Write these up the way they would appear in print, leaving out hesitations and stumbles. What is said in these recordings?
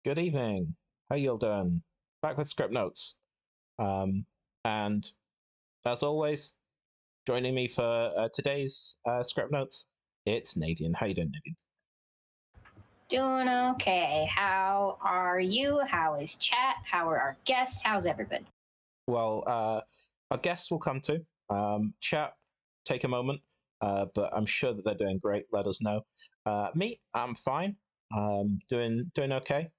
Good evening. How you all doing? Back with script notes. And as always, joining me for today's script notes, it's Navian. How you doing, Navian? Doing okay. How are you? How is chat? How are our guests? How's everybody? Well, our guests will come to. Chat, take a moment, but I'm sure that they're doing great. Let us know. Me, I'm fine. Doing okay.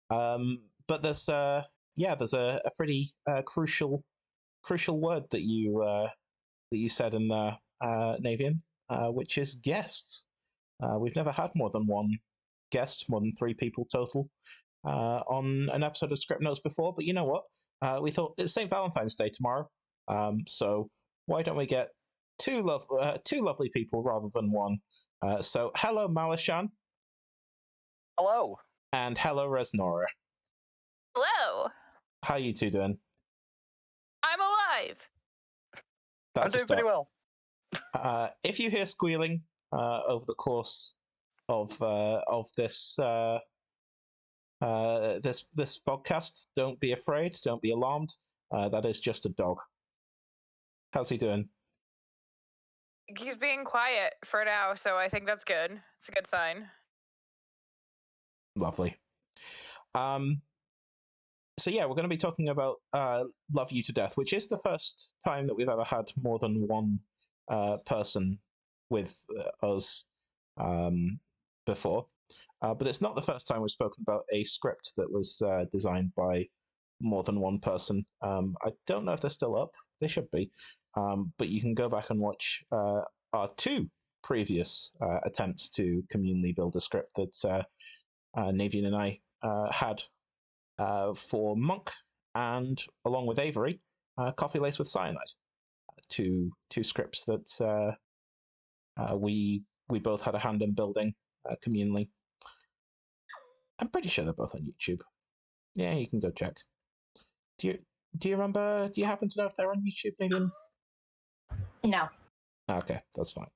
But there's a pretty crucial word that you said in there, Navian, which is guests. We've never had more than one guest, more than three people total, on an episode of Script Notes before. But you know what? We thought it's St. Valentine's Day tomorrow, so why don't we get two lovely people rather than one? So hello, Malashaan. Hello. And hello, Reznora. Hello. How you two doing? I'm alive. That's I'm doing pretty well. If you hear squealing over the course of this this podcast, don't be afraid. Don't be alarmed. That is just a dog. How's he doing? He's being quiet for now, so I think that's good. It's a good sign. Lovely. So yeah, we're going to be talking about "Love You to Death," which is the first time that we've ever had more than one person with us before. But it's not the first time we've spoken about a script that was designed by more than one person. I don't know if they're still up. They should be. But you can go back and watch our two previous attempts to communally build a script that Navian and I had for Monk, and along with Avery, Coffee Laced with Cyanide. Two scripts that we both had a hand in building communally. I'm pretty sure they're both on YouTube. Yeah, you can go check. Do you remember? Do you happen to know if they're on YouTube, Navian? No. Okay, that's fine.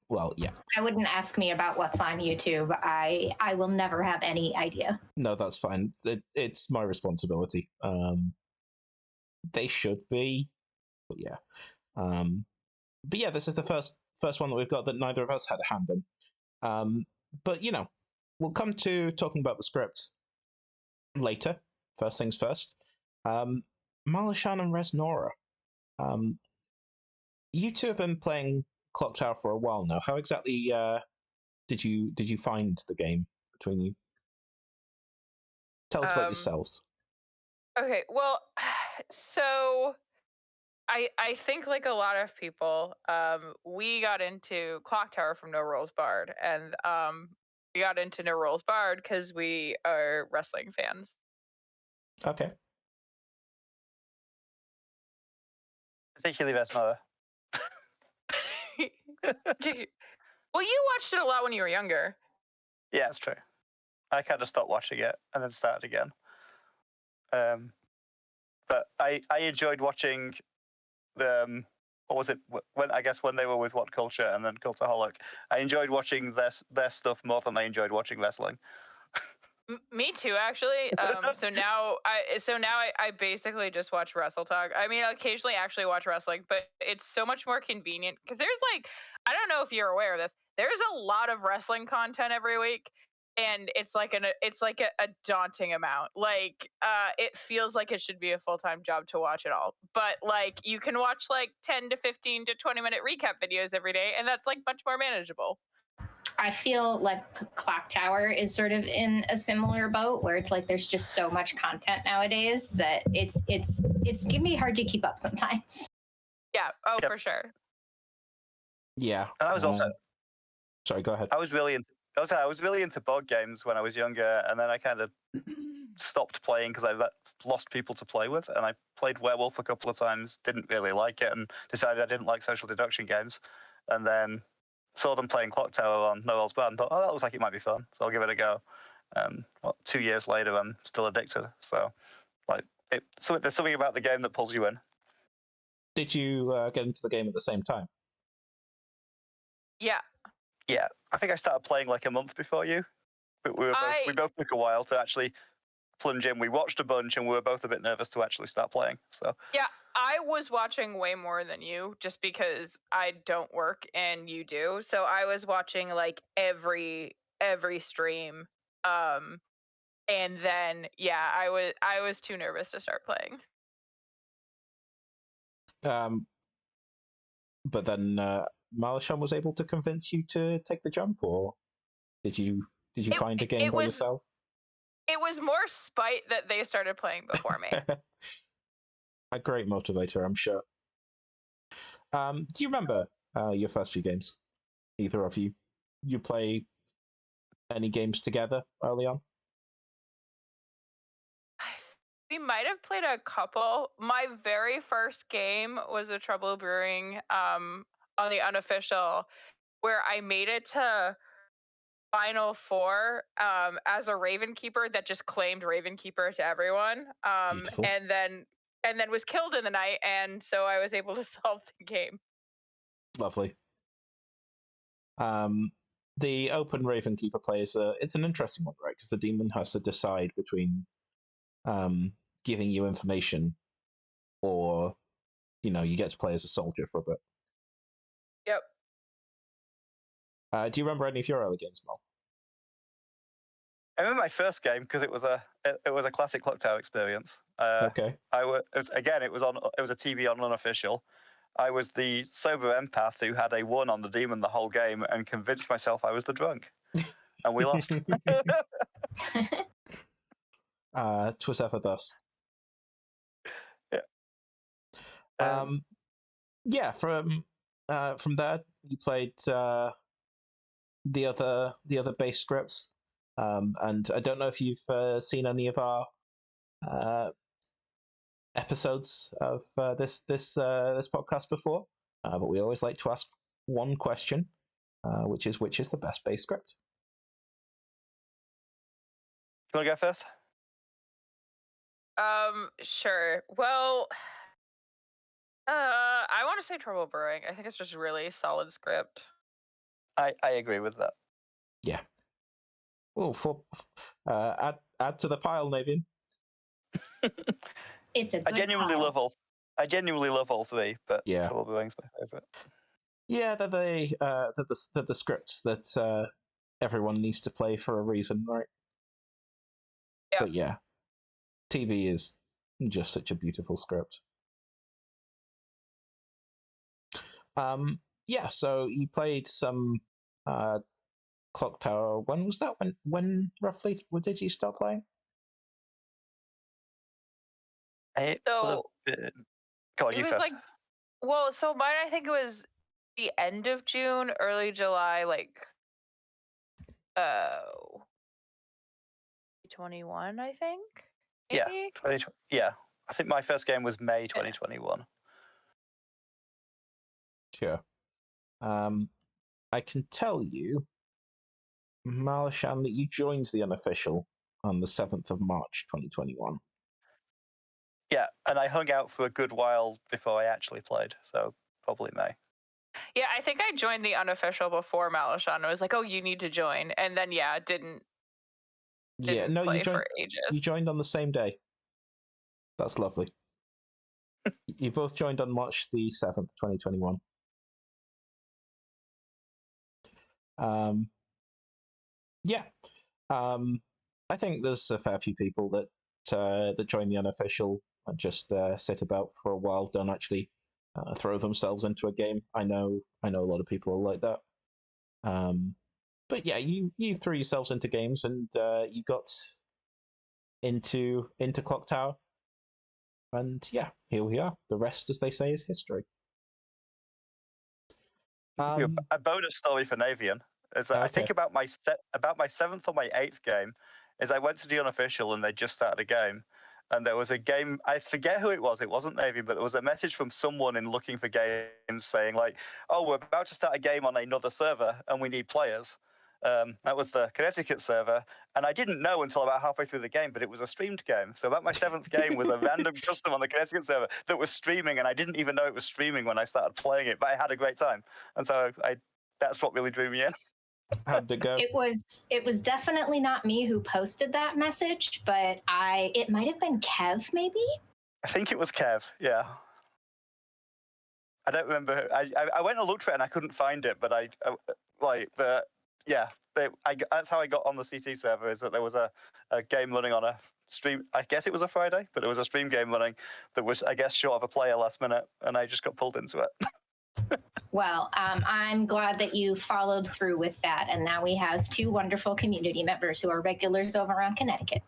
Well, yeah. I wouldn't ask me about what's on YouTube. I will never have any idea. No, that's fine. It's my responsibility. They should be, but yeah. But yeah, this is the first one that we've got that neither of us had a hand in. But you know, we'll come to talking about the script later. First things first. Malashaan and Reznora. You two have been playing Clock Tower for a while now. How exactly did you find the game between you? Tell us about yourselves. Okay, well, so I think like a lot of people, we got into Clock Tower from No Rules Barred, and we got into No Rules Barred because we are wrestling fans. Okay. Particularly Reznora. Well, you watched it a lot when you were younger. Yeah, it's true. I kind of stopped watching it and then started again. But I enjoyed watching the what was it when they were with What Culture and then Cultaholic. I enjoyed watching their stuff more than I enjoyed watching wrestling. Me too, actually. So now I basically just watch Wrestle Talk. I mean, I occasionally actually watch wrestling, but it's so much more convenient because there's like, I don't know if you're aware of this. There's a lot of wrestling content every week, and it's like a daunting amount. Like, it feels like it should be a full-time job to watch it all. But like, you can watch like 10 to 15 to 20-minute recap videos every day, and that's like much more manageable. I feel like Clock Tower is sort of in a similar boat where it's like there's just so much content nowadays that it's can be hard to keep up sometimes. Yeah. Oh, Yep. for sure. Yeah. And I was also sorry, go ahead. I was really into board games when I was younger, and then I kind of stopped playing because I lost people to play with, and I played Werewolf a couple of times, didn't really like it, and decided I didn't like social deduction games, and then saw them playing Clock Tower on No Rules Barred and thought, oh, that looks like it might be fun, so I'll give it a go. 2 years later, I'm still addicted. So, there's something about the game that pulls you in. Did you get into the game at the same time? Yeah. Yeah, I think I started playing like a month before you. But we both took a while to actually plunge in. We watched a bunch, and we were both a bit nervous to actually start playing. So yeah, I was watching way more than you, just because I don't work and you do. So I was watching like every stream. And then yeah, I was too nervous to start playing. But then Malashaan was able to convince you to take the jump, or did you find a game by yourself? It was more spite that they started playing before me. A great motivator, I'm sure. Do you remember your first few games? Either of you? You play any games together early on? We might have played a couple. My very first game was a Trouble Brewing on the unofficial, where I made it to Final Four as a Raven Keeper that just claimed Raven Keeper to everyone. Beautiful. And then was killed in the night, and so I was able to solve the game. Lovely. The open Raven Keeper play is it's an interesting one, right? Because the demon has to decide between giving you information, or you get to play as a soldier for a bit. Yep. Do you remember any of your early games, Mel? I remember my first game because it was a classic Clock Tower experience. Okay. It was a TV on unofficial. I was the sober empath who had a 1 on the demon the whole game and convinced myself I was the drunk, and we lost. 'Twas ever thus. Yeah. Yeah. From there, you played the other base scripts, and I don't know if you've seen any of our episodes of this podcast before, but we always like to ask one question, which is the best base script. You want to go first? Sure. Well, I want to say Trouble Brewing. I think it's just really solid script. I agree with that. Yeah. Oh, add to the pile, Navian. It's a good I genuinely love all 3, but yeah, Trouble Brewing's my favorite. Yeah, they're the scripts that everyone needs to play for a reason, right? Yeah. But yeah, TV is just such a beautiful script. Yeah, so you played some Clock Tower. When was that? When roughly did you start playing? Go on, you first. So mine, I think it was the end of June, early July, 2021, I think. Maybe? Yeah, I think my first game was May 2021. Sure. I can tell you, Malashaan, that you joined the unofficial on the 7th of March 2021. Yeah, and I hung out for a good while before I actually played, so probably May. Yeah, I think I joined the unofficial before Malashaan. I was like, oh, you need to join. And then, yeah, didn't play for ages. You joined on the same day. That's lovely. You both joined on March the 7th, 2021. Yeah. I think there's a fair few people that join the unofficial and just sit about for a while, don't actually throw themselves into a game. I know a lot of people are like that. But yeah, you threw yourselves into games, and you got into Clock Tower. And yeah, here we are. The rest, as they say, is history. A bonus story for Navian is that I think about my 7th or my 8th game is I went to the unofficial and they just started a game, and there was a game, I forget who it was. It wasn't Navian, but there was a message from someone in looking for games saying like, "Oh, we're about to start a game on another server and we need players." That was the Connecticut server, and I didn't know until about halfway through the game, but it was a streamed game. So about my 7th game was a random custom on the Connecticut server that was streaming, and I didn't even know it was streaming when I started playing it, but I had a great time. And so that's what really drew me in. How'd it go? It was definitely not me who posted that message, but it might have been Kev, maybe. I think it was Kev. Yeah. I don't remember. I went and looked for it and I couldn't find it, but but yeah, that's how I got on the CT server. Is that there was a game running on a stream? I guess it was a Friday, but it was a stream game running that was, I guess, short of a player last minute, and I just got pulled into it. Well, I'm glad that you followed through with that, and now we have 2 wonderful community members who are regulars over on Connecticut.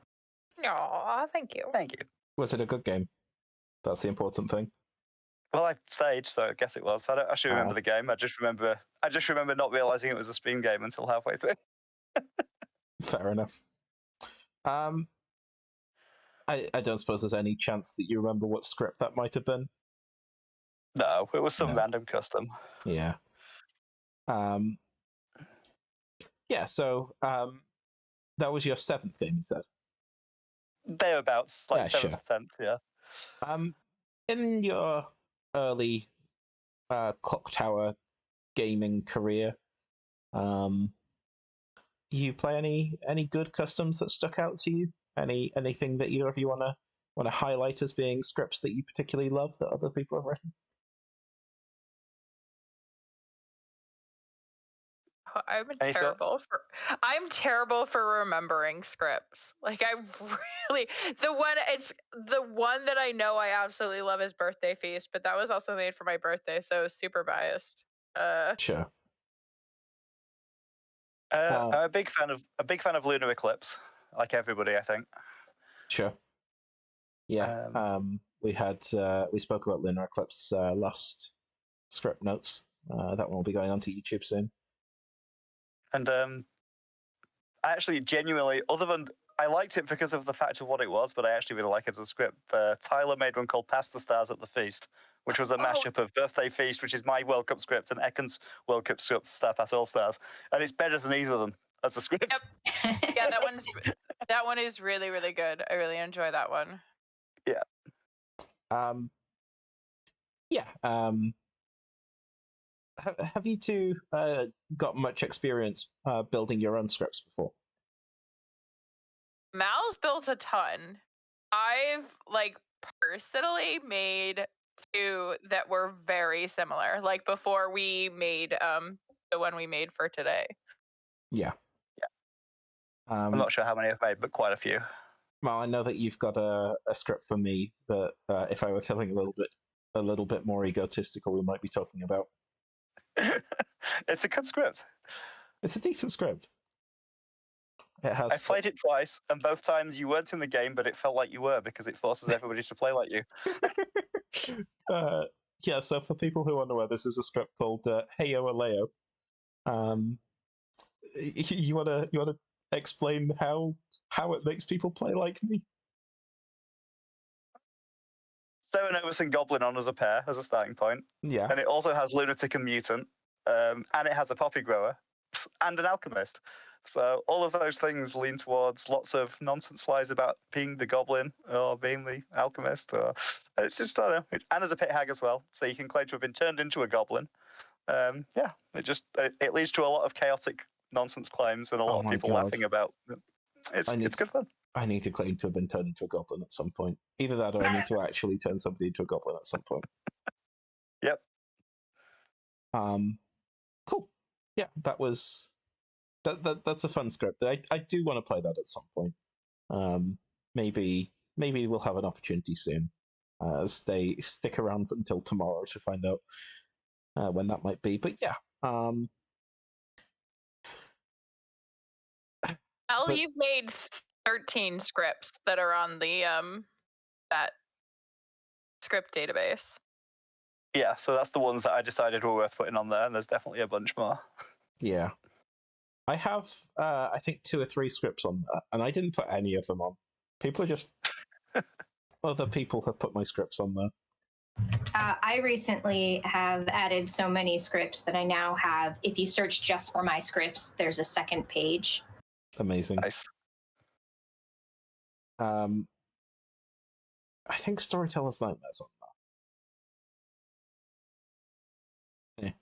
Aw, thank you. Thank you. Was it a good game? That's the important thing. Well, I stayed, so I guess it was. I don't actually remember the game. I just remember not realizing it was a stream game until halfway through. Fair enough. I don't suppose there's any chance that you remember what script that might have been. No, it was some No. random custom. Yeah. Yeah. So that was your 7th game, you said. Thereabouts, like Yeah, sure. 7th, 10th, yeah. In your early Clock Tower gaming career, you play any good customs that stuck out to you? Anything that either of you want to highlight as being scripts that you particularly love that other people have written? I'm Any terrible for remembering scripts. Like I really the one that I know I absolutely love is Birthday Feast, but that was also made for my birthday, so super biased. Sure. I'm a big fan of Lunar Eclipse, like everybody, I think. Sure. Yeah. We spoke about Lunar Eclipse last script notes. That one will be going onto YouTube soon. And I actually genuinely, other than I liked it because of the fact of what it was, but I actually really like it as a script. Tyler made one called Past the Stars at the Feast, which was a mashup of Birthday Feast, which is my World Cup script, and Ekken's World Cup script, Star Pass All Stars, and it's better than either of them as a script. Yep. Yeah, that one is really, really good. I really enjoy that one. Yeah. Have you two got much experience building your own scripts before? Mal's built a ton. I've personally made 2 that were very similar. Like before we made the one we made for today. Yeah. I'm not sure how many I've made, but quite a few. Well, I know that you've got a script for me that if I were feeling a little bit more egotistical, we might be talking about. It's a good script. It's a decent script. It has. I played it twice, and both times you weren't in the game, but it felt like you were because it forces everybody to play like you. Yeah. So for people who are unaware, this is a script called Heyo Aleo. You wanna explain how it makes people play like me? Serenovus and Goblin on as a pair as a starting point. Yeah. And it also has Lunatic and Mutant, and it has a Poppy Grower and an Alchemist. So all of those things lean towards lots of nonsense lies about being the Goblin or being the Alchemist. Or it's just, I don't know. And there's a Pit Hag as well, so you can claim to have been turned into a Goblin. Yeah, it leads to a lot of chaotic nonsense claims and a lot of people laughing about. It's good fun. I need to claim to have been turned into a goblin at some point. Either that or I need to actually turn somebody into a goblin at some point. Yep. Cool. Yeah, that's a fun script. I do want to play that at some point. Maybe we'll have an opportunity soon. Stick around until tomorrow to find out when that might be. But yeah. You've made 13 scripts that are on the that script database. Yeah, so that's the ones that I decided were worth putting on there, and there's definitely a bunch more. Yeah. I have, I think, 2 or 3 scripts on that, and I didn't put any of them on. People are just... Other people have put my scripts on there. I recently have added so many scripts that I now have, if you search just for my scripts, there's a second page. Amazing. Nice. I think Storyteller's Nightmare's on there.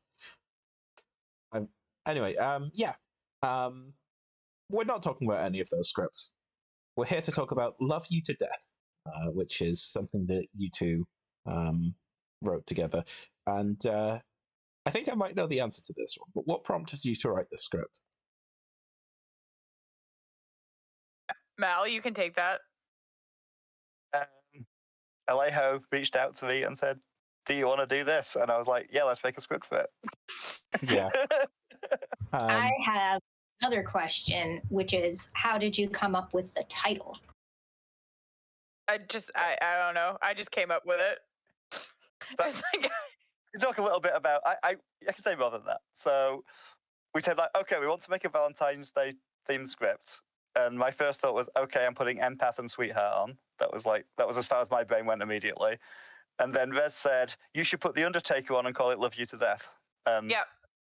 Yeah. Anyway, yeah. We're not talking about any of those scripts. We're here to talk about Love You to Death, which is something that you two wrote together. And I think I might know the answer to this one, but what prompted you to write this script? Mal, you can take that. Alejo reached out to me and said, "Do you want to do this?" And I was like, "Yeah, let's make a script for it." Yeah. I have another question, which is, how did you come up with the title? I don't know. I just came up with it. So, It's like, we talk a little bit about. I can say more than that. So we said like, okay, we want to make a Valentine's Day themed script. And my first thought was, okay, I'm putting empath and sweetheart on. That was as far as my brain went immediately. And then Rez said, you should put the Undertaker on and call it Love You to Death. And yep.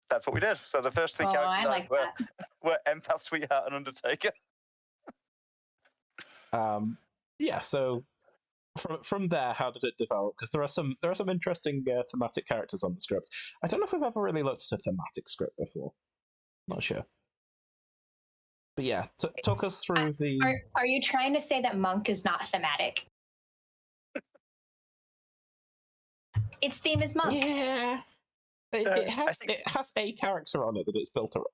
that's what we did. So the first three characters I like that. were empath, sweetheart, and Undertaker. Yeah. So from there, how did it develop? Because there are some interesting thematic characters on the script. I don't know if I've ever really looked at a thematic script before. Not sure. But yeah, talk us through the. Are you trying to say that Monk is not thematic? Its theme is Monk. Yeah, it has a character on it that it's built around.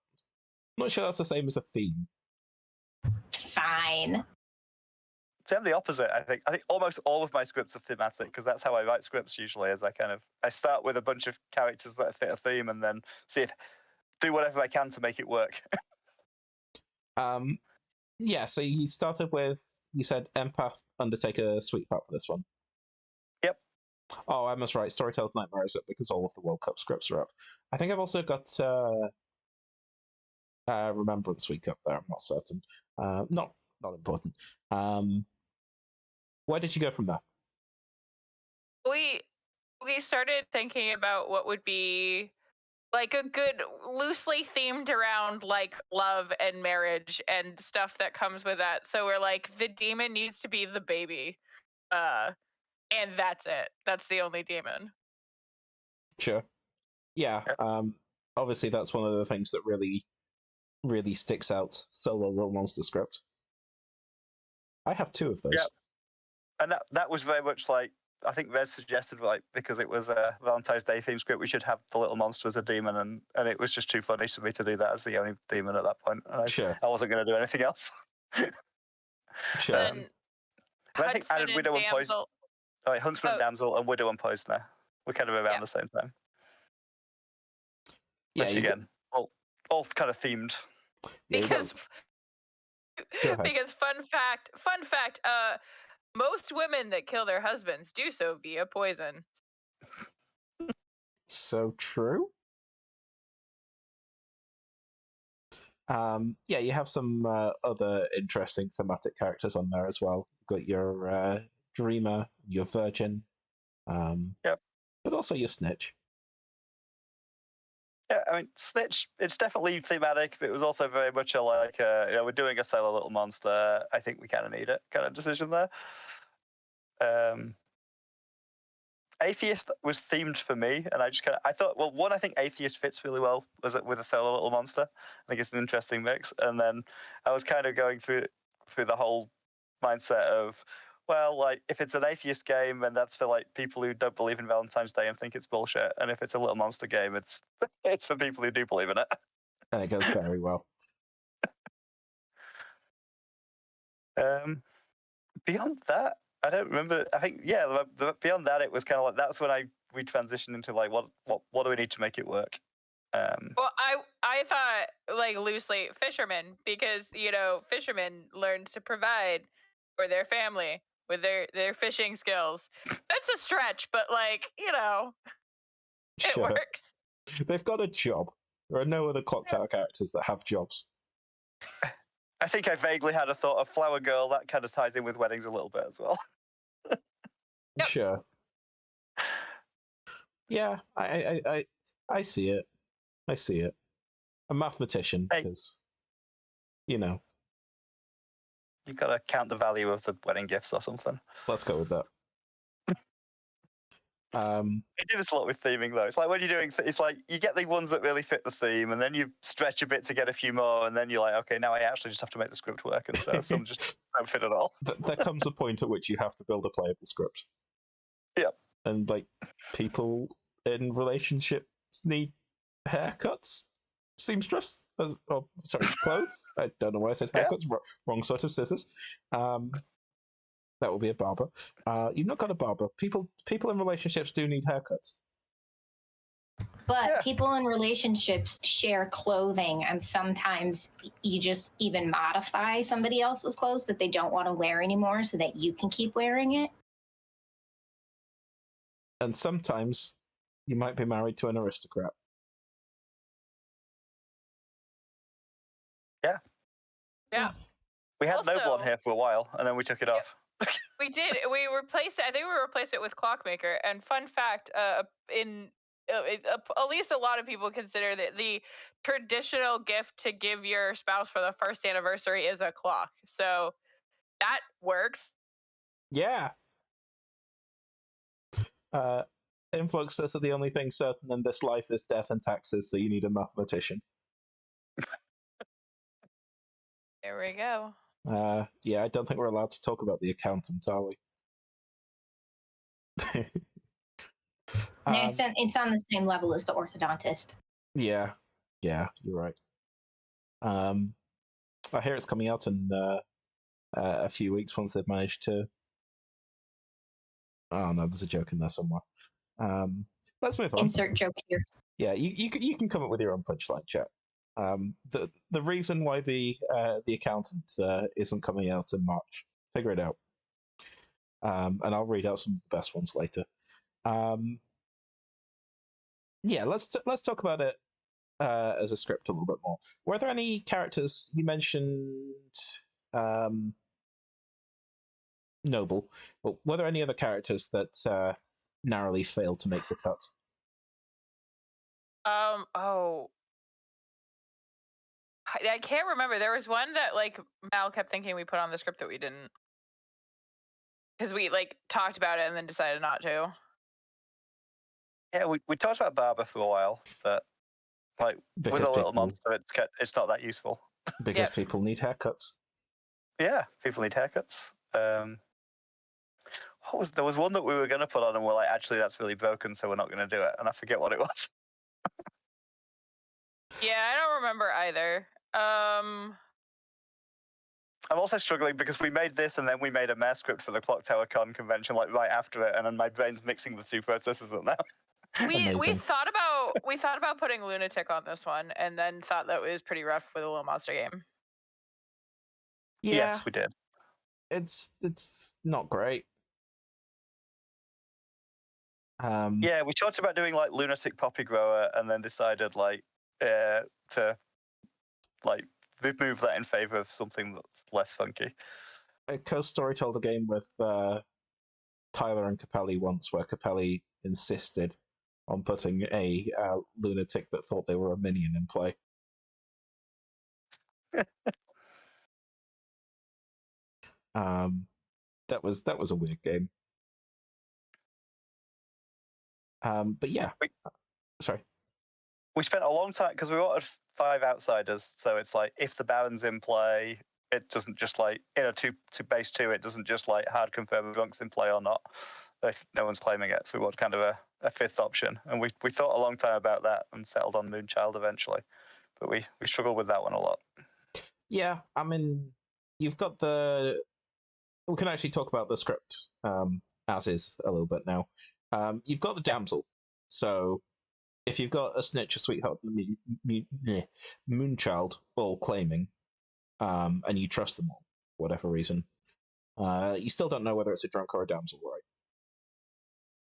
I'm not sure that's the same as a theme. Fine. I'm the opposite. I think almost all of my scripts are thematic because that's how I write scripts usually. Is I start with a bunch of characters that fit a theme and then do whatever I can to make it work. Yeah. So you started with, you said empath, Undertaker, sweetheart for this one. Yep. Oh, I must write Storytel's Nightmare is up because all of the World Cup scripts are up. I think I've also got Remembrance Week up there. I'm not certain. Not important. Where did you go from there? We started thinking about what would be like a good loosely themed around like love and marriage and stuff that comes with that. So we're like, the demon needs to be the baby. And that's it. That's the only demon. Sure. Yeah. Obviously that's one of the things that really, really sticks out. Solo Little Monster script. I have 2 of those. Yeah. And that was very much like, I think Rez suggested, like, because it was a Valentine's Day themed script, we should have the little monster as a demon, and it was just too funny for me to do that as the only demon at that point. Sure. I wasn't going to do anything else. Sure. I think I added Widow and Poison. Sorry, Huntsman and Damsel and Widow and Poisoner. We're kind of around the same time. Yeah. Which again, all kind of themed. Because fun fact, most women that kill their husbands do so via poison. So true. Yeah, you have some other interesting thematic characters on there as well. You've got your Dreamer, your Virgin, Yep. but also your Snitch. Yeah, I mean, Snitch, it's definitely thematic, but it was also very much we're doing a solo little monster. I think we kind of need it kind of decision there. Atheist was themed for me, and I thought, well, one, I think Atheist fits really well with a solo little monster. I think it's an interesting mix. And then I was kind of going through the whole mindset of, well, like, if it's an atheist game, then that's for like people who don't believe in Valentine's Day and think it's bullshit. And if it's a little monster game, it's for people who do believe in it. And it goes very well. Beyond that, I don't remember. I think beyond that, it was kind of like that's when we transitioned into like what do we need to make it work. Well, I thought like loosely fishermen, because fishermen learn to provide for their family with their fishing skills. That's a stretch, but like it works. They've got a job. There are no other Clock Tower characters that have jobs. I think I vaguely had a thought of Flower Girl. That kind of ties in with weddings a little bit as well. Yep. Sure. Yeah, I see it. I see it. A mathematician, because you've got to count the value of the wedding gifts or something. Let's go with that. They do this a lot with theming, though. It's like when you're doing, it's like you get the ones that really fit the theme, and then you stretch a bit to get a few more, and then you're like, okay, now I actually just have to make the script work, and so some just don't fit at all. There comes a point at which you have to build a playable script. Yeah. And like people in relationships need haircuts, seamstress, clothes. I don't know why I said haircuts. Yeah. Wrong sort of scissors. That will be a barber. You've not got a barber. People in relationships do need haircuts. But people in relationships share clothing, and sometimes you just even modify somebody else's clothes that they don't want to wear anymore so that you can keep wearing it. And sometimes you might be married to an aristocrat. Yeah. Yeah. We had no blonde hair for a while, and then we took it off. We did. We replaced it. I think we replaced it with Clockmaker. And fun fact, at least a lot of people consider that the traditional gift to give your spouse for the first anniversary is a clock. So that works. Yeah. Influx says that the only thing certain in this life is death and taxes, so you need a mathematician. There we go. Yeah, I don't think we're allowed to talk about the accountant, are we? No, it's on the same level as the orthodontist. Yeah, you're right. I hear it's coming out in a few weeks once they've managed to. Oh no, there's a joke in there somewhere. Let's move on. Insert joke here. Yeah, you can come up with your own punchline, chat. The reason why the accountant isn't coming out in March, figure it out. And I'll read out some of the best ones later. Yeah, let's talk about it as a script a little bit more. Were there any characters you mentioned? Noble, but were there any other characters that narrowly failed to make the cut? Oh, I can't remember. There was one that like Mal kept thinking we put on the script that we didn't, because we like talked about it and then decided not to. Yeah, we talked about Barber for a while, but like because with a little monster, it's not that useful. Because people need haircuts. Yeah, people need haircuts. There was one that we were going to put on, and we're like, actually, that's really broken, so we're not going to do it. And I forget what it was. Yeah, I don't remember either. I'm also struggling because we made this, and then we made a mare script for the Clock Tower Con convention, like right after it, and then my brain's mixing the two processes up now. We thought about putting Lunatic on this one, and then thought that it was pretty rough with a little monster game. Yeah, yes, we did. It's not great. Yeah, we talked about doing like Lunatic Poppy Grower, and then decided like to like move that in favor of something that's less funky. I co-story told a game with Tyler and Capelli once, where Capelli insisted on putting a lunatic that thought they were a minion in play. That was a weird game. But yeah, sorry. We spent a long time because we wanted 5 outsiders, so it's like if the Baron's in play, it doesn't just like in a two base 2, it doesn't just like hard confirm if Drunk's in play or not. If no one's claiming it, so we want kind of a 5th option, and we thought a long time about that and settled on Moonchild eventually, but we struggled with that one a lot. Yeah, I mean, you've got the. We can actually talk about the script as is a little bit now. You've got the damsel, so if you've got a Snitch, a Sweetheart, Moonchild all claiming, and you trust them all, for whatever reason, you still don't know whether it's a drunk or a damsel, right?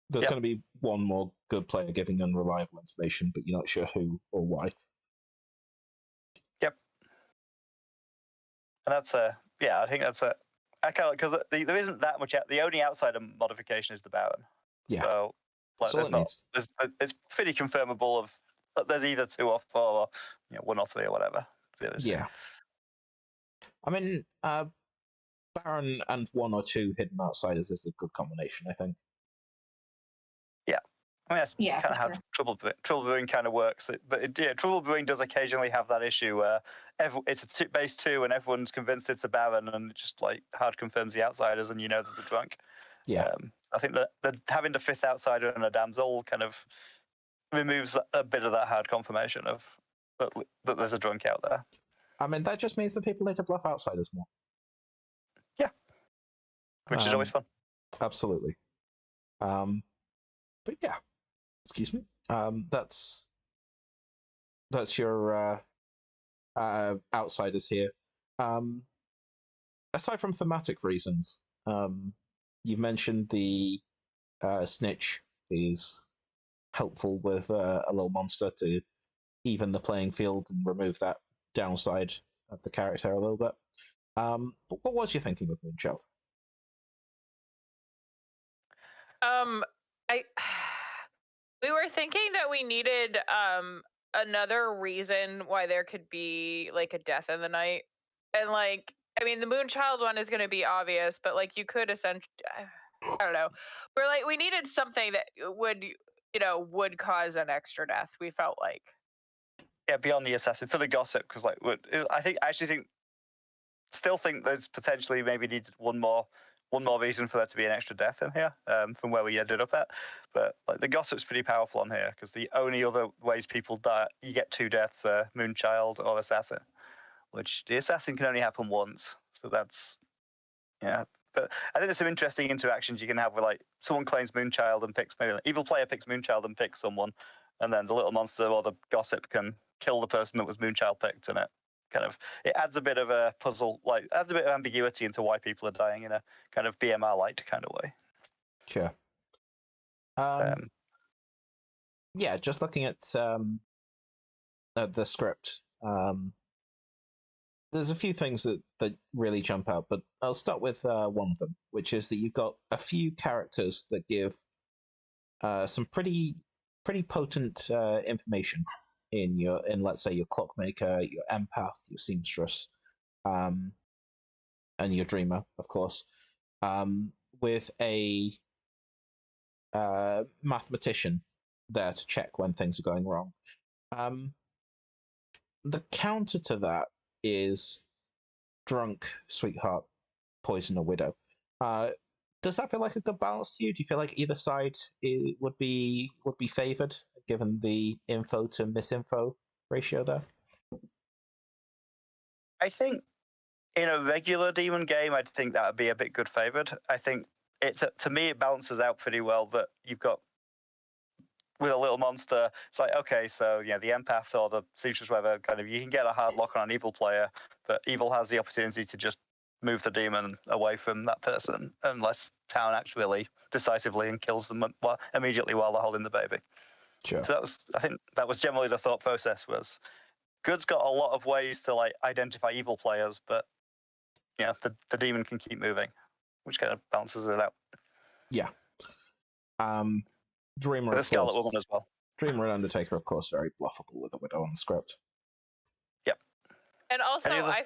There's going to be one more good player giving unreliable information, but you're not sure who or why. Yep. And that's I think that's I kind of because there isn't that much. The only outsider modification is the Baron. Yeah. So like, it's pretty confirmable of there's either 2 or 4 or 1 or 3 or whatever. Yeah. I mean, Baron and 1 or 2 hidden outsiders is a good combination, I think. I mean, that's Yeah, kind of for how sure. trouble brewing kind of works. Yeah, trouble brewing does occasionally have that issue where it's a base 2 and everyone's convinced it's a baron, and it just like hard confirms the outsiders, and there's a drunk. Yeah. I think that having the 5th outsider and a damsel kind of removes a bit of that hard confirmation of that there's a drunk out there. I mean, that just means that people need to bluff outsiders more. Yeah, which is always fun. Absolutely. But yeah, excuse me. That's your outsiders here. Aside from thematic reasons, you mentioned the Snitch is helpful with a little monster to even the playing field and remove that downside of the character a little bit. But what was you thinking with Moonchild? I we were thinking that we needed another reason why there could be like a death in the night, and like I mean the Moonchild one is going to be obvious, but like you could essentially I don't know. We're like we needed something that would cause an extra death. We felt like. Yeah, beyond the assassin for the gossip, because like I actually still think there's potentially maybe needs one more reason for there to be an extra death in here from where we ended up at. But like the gossip's pretty powerful on here because the only other ways people die, you get 2 deaths: Moonchild or assassin, which the assassin can only happen once. So that's But I think there's some interesting interactions you can have with like someone claims Moonchild and picks maybe an evil player picks Moonchild and picks someone, and then the little monster or the gossip can kill the person that was Moonchild picked, and it adds a bit of a puzzle, like adds a bit of ambiguity into why people are dying in a kind of BMR light kind of way. Sure. Yeah, just looking at the script, there's a few things that really jump out, but I'll start with one of them, which is that you've got a few characters that give some pretty potent information in let's say your clockmaker, your empath, your seamstress, and your dreamer, of course, with a mathematician there to check when things are going wrong. The counter to that is drunk, sweetheart, poison, or widow. Does that feel like a good balance to you? Do you feel like either side would be favored given the info to misinfo ratio there? I think in a regular demon game, I'd think that would be a bit good favored. I think to me it balances out pretty well that you've got with a little monster. It's like, okay, so the empath or the seamstress, whatever, kind of you can get a hard lock on an evil player, but evil has the opportunity to just move the demon away from that person unless town acts really decisively and kills them immediately while they're holding the baby. Sure. So I think that was generally the thought process. Was Good's got a lot of ways to like identify evil players, but the demon can keep moving, which kind of balances it out. Yeah. Dreamer, the Scarlet Woman as well. Dreamer and Undertaker, of course, very bluffable with a widow on the script. Yep. And also, I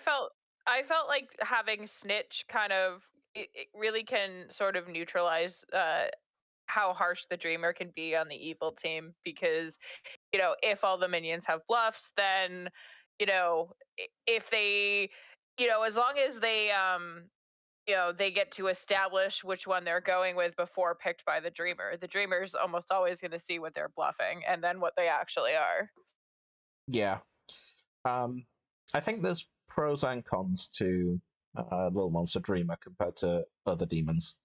felt like having Snitch kind of it really can sort of neutralize how harsh the Dreamer can be on the evil team, because if all the minions have bluffs, then if they as long as they they get to establish which one they're going with before picked by the Dreamer. The Dreamer's almost always going to see what they're bluffing and then what they actually are. Yeah. I think there's pros and cons to Little Monster Dreamer compared to other demons.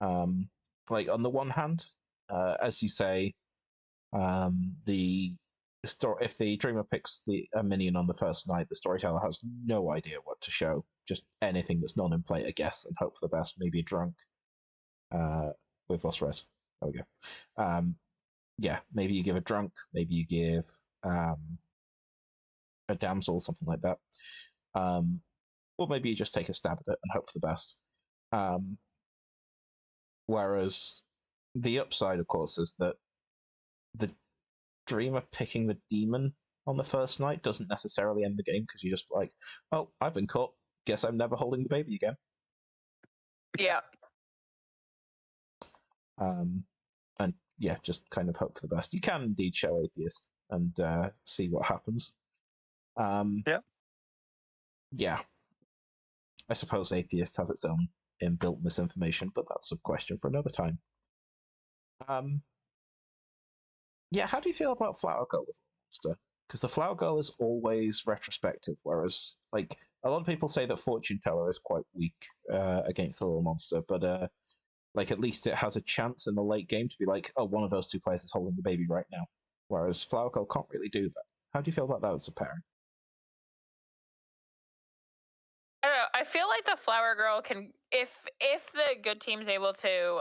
Like on the one hand, as you say, if the Dreamer picks a minion on the first night, the storyteller has no idea what to show. Just anything that's not in play, I guess, and hope for the best. Maybe a drunk. We've lost res. There we go. Yeah, maybe you give a drunk. Maybe you give a damsel, something like that. Or maybe you just take a stab at it and hope for the best. Whereas the upside, of course, is that the Dreamer picking the demon on the first night doesn't necessarily end the game, because you're just like, oh, I've been caught. Guess I'm never holding the baby again. Yeah. And yeah, just kind of hope for the best. You can indeed show atheist and see what happens. Yeah. Yeah. I suppose atheist has its own inbuilt misinformation, but that's a question for another time. Yeah, how do you feel about Flower Girl with Monster? Because the Flower Girl is always retrospective, whereas like a lot of people say that Fortune Teller is quite weak against the Little Monster, but like at least it has a chance in the late game to be like, oh, one of those two players is holding the baby right now, whereas Flower Girl can't really do that. How do you feel about that as a parent? I don't know. I feel like the Flower Girl can, if the good team's able to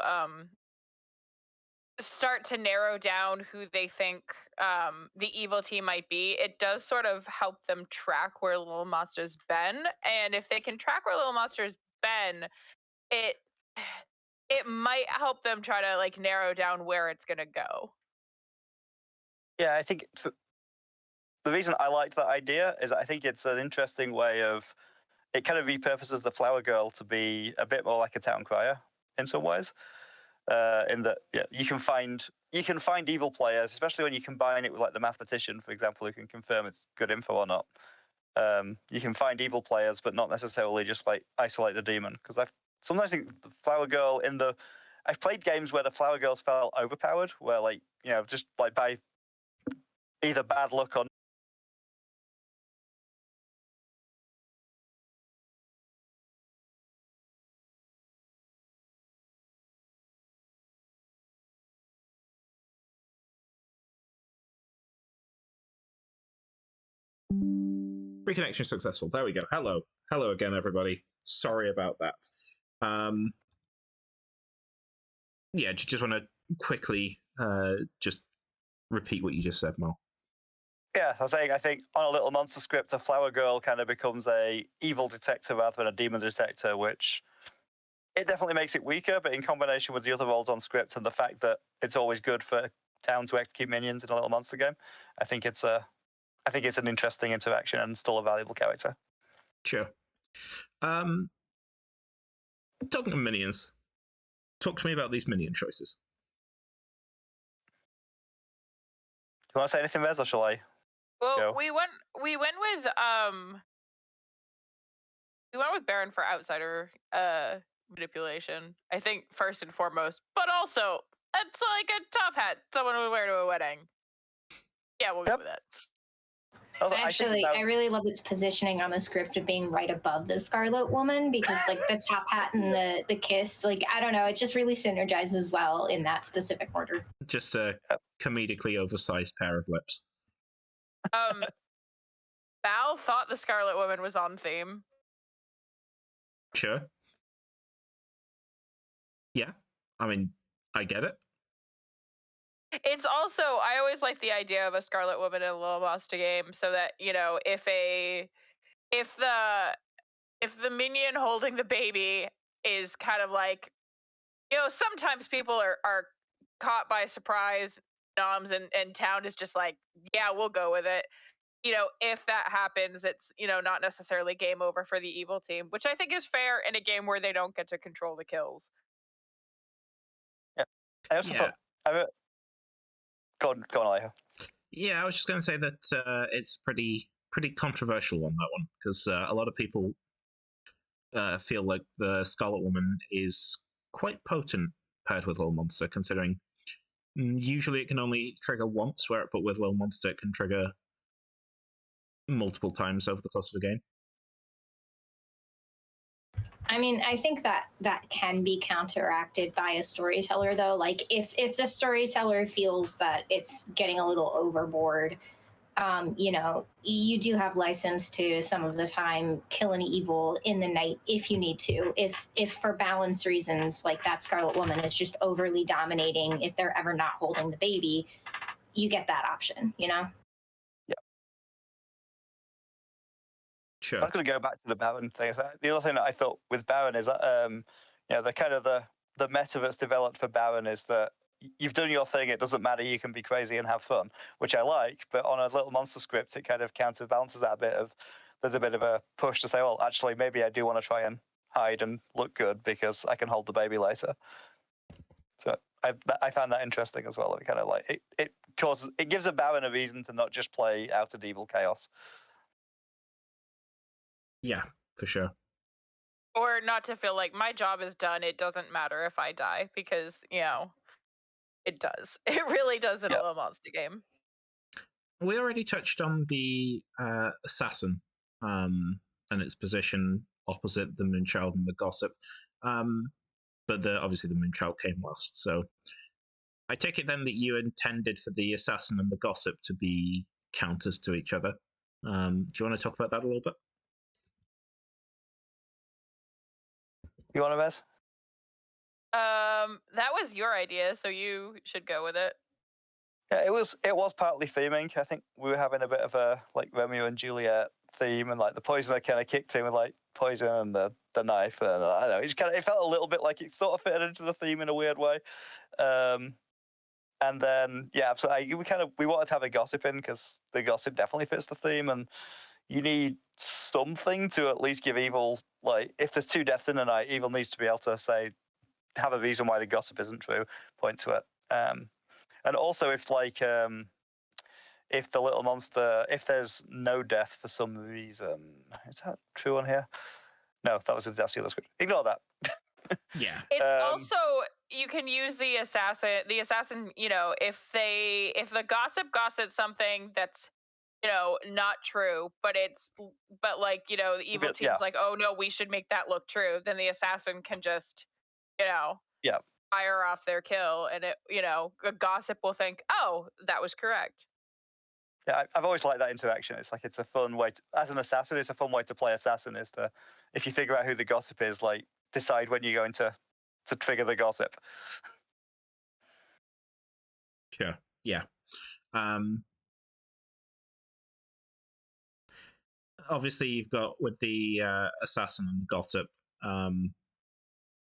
start to narrow down who they think the evil team might be, it does sort of help them track where Little Monster's been. And if they can track where Little Monster's been, it might help them try to like narrow down where it's gonna go. Yeah, I think the reason I liked that idea is I think it's an interesting way of, it kind of repurposes the Flower Girl to be a bit more like a town crier in some ways. In that, yeah, you can find evil players, especially when you combine it with like the mathematician, for example, who can confirm it's good info or not. You can find evil players, but not necessarily just like isolate the demon. Because I've sometimes think the Flower Girl I've played games where the Flower Girls felt overpowered, where like just like by either bad luck or Reconnection successful. There we go. Hello again, everybody. Sorry about that. Yeah, just want to quickly just repeat what you just said, Mo. Yeah, I was saying, I think on a Little Monster script, a Flower Girl kind of becomes a evil detector rather than a demon detector, which it definitely makes it weaker, but in combination with the other roles on script and the fact that it's always good for town to execute minions in a Little Monster game, I think it's an interesting interaction and still a valuable character. Sure. Talking of minions, talk to me about these minion choices. Do you want to say anything, Rez, or shall I? Well, Go. we went with Baron for outsider manipulation. I think first and foremost, but also it's like a top hat someone would wear to a wedding. Yeah, we'll go with that. I really love its positioning on the script of being right above the Scarlet Woman, because like the top hat and the kiss, like I don't know, it just really synergizes well in that specific order. Just a comedically oversized pair of lips. Val thought the Scarlet Woman was on theme. Sure. Yeah, I mean, I get it. It's also, I always like the idea of a Scarlet Woman in a Little Monster game, so that if the minion holding the baby is kind of like, sometimes people are caught by surprise, noms, and town is just like, yeah, we'll go with it. If that happens, it's not necessarily game over for the evil team, which I think is fair in a game where they don't get to control the kills. Yeah, I also thought. Go on, Alejo. Yeah, I was just going to say that it's pretty controversial on that one, because a lot of people feel like the Scarlet Woman is quite potent paired with Little Monster, considering usually it can only trigger once, but with Little Monster it can trigger multiple times over the course of the game. I mean, I think that can be counteracted by a storyteller, though. Like, if the storyteller feels that it's getting a little overboard, you do have license to some of the time kill an evil in the night if you need to. If for balance reasons, like that Scarlet Woman is just overly dominating, if they're ever not holding the baby, you get that option, Yeah. Sure. I was going to go back to the Baron thing. The other thing that I thought with Baron is that, the kind of the meta that's developed for Baron is that you've done your thing. It doesn't matter. You can be crazy and have fun, which I like. But on a Little Monster script, it kind of counterbalances that a bit of. There's a bit of a push to say, well, actually, maybe I do want to try and hide and look good because I can hold the baby later. So I found that interesting as well. It kind of like it gives a Baron a reason to not just play out of evil chaos. Yeah, for sure. Or not to feel like my job is done. It doesn't matter if I die because it does. It really does in a little monster game. We already touched on the assassin and its position opposite the Moonchild and the Gossip, but obviously the Moonchild came last. So I take it then that you intended for the assassin and the Gossip to be counters to each other. Do you want to talk about that a little bit? You want to, Bez? That was your idea, so you should go with it. Yeah, it was partly theming. I think we were having a bit of a like Romeo and Juliet theme, and like the poisoner kind of kicked in with like poison and the knife, and I don't know, it felt a little bit like it sort of fitted into the theme in a weird way. And then so we wanted to have a gossip in because the gossip definitely fits the theme, and you need something to at least give evil, like if there's 2 deaths in a night, evil needs to be able to have a reason why the gossip isn't true, point to it. And also if if the little monster, if there's no death for some reason, is that true on here? No, that's the other script. Ignore that. Yeah. It's also, you can use the assassin, if the gossip gossips something that's, not true, but the evil team's like, oh no, we should make that look true. Then the assassin can just, fire off their kill, and a gossip will think, oh, that was correct. Yeah, I've always liked that interaction. It's like it's a fun way as an assassin. It's a fun way to play assassin. Is to, if you figure out who the gossip is, like decide when you're going to trigger the gossip. Sure. Yeah. Obviously, you've got with the assassin and the gossip.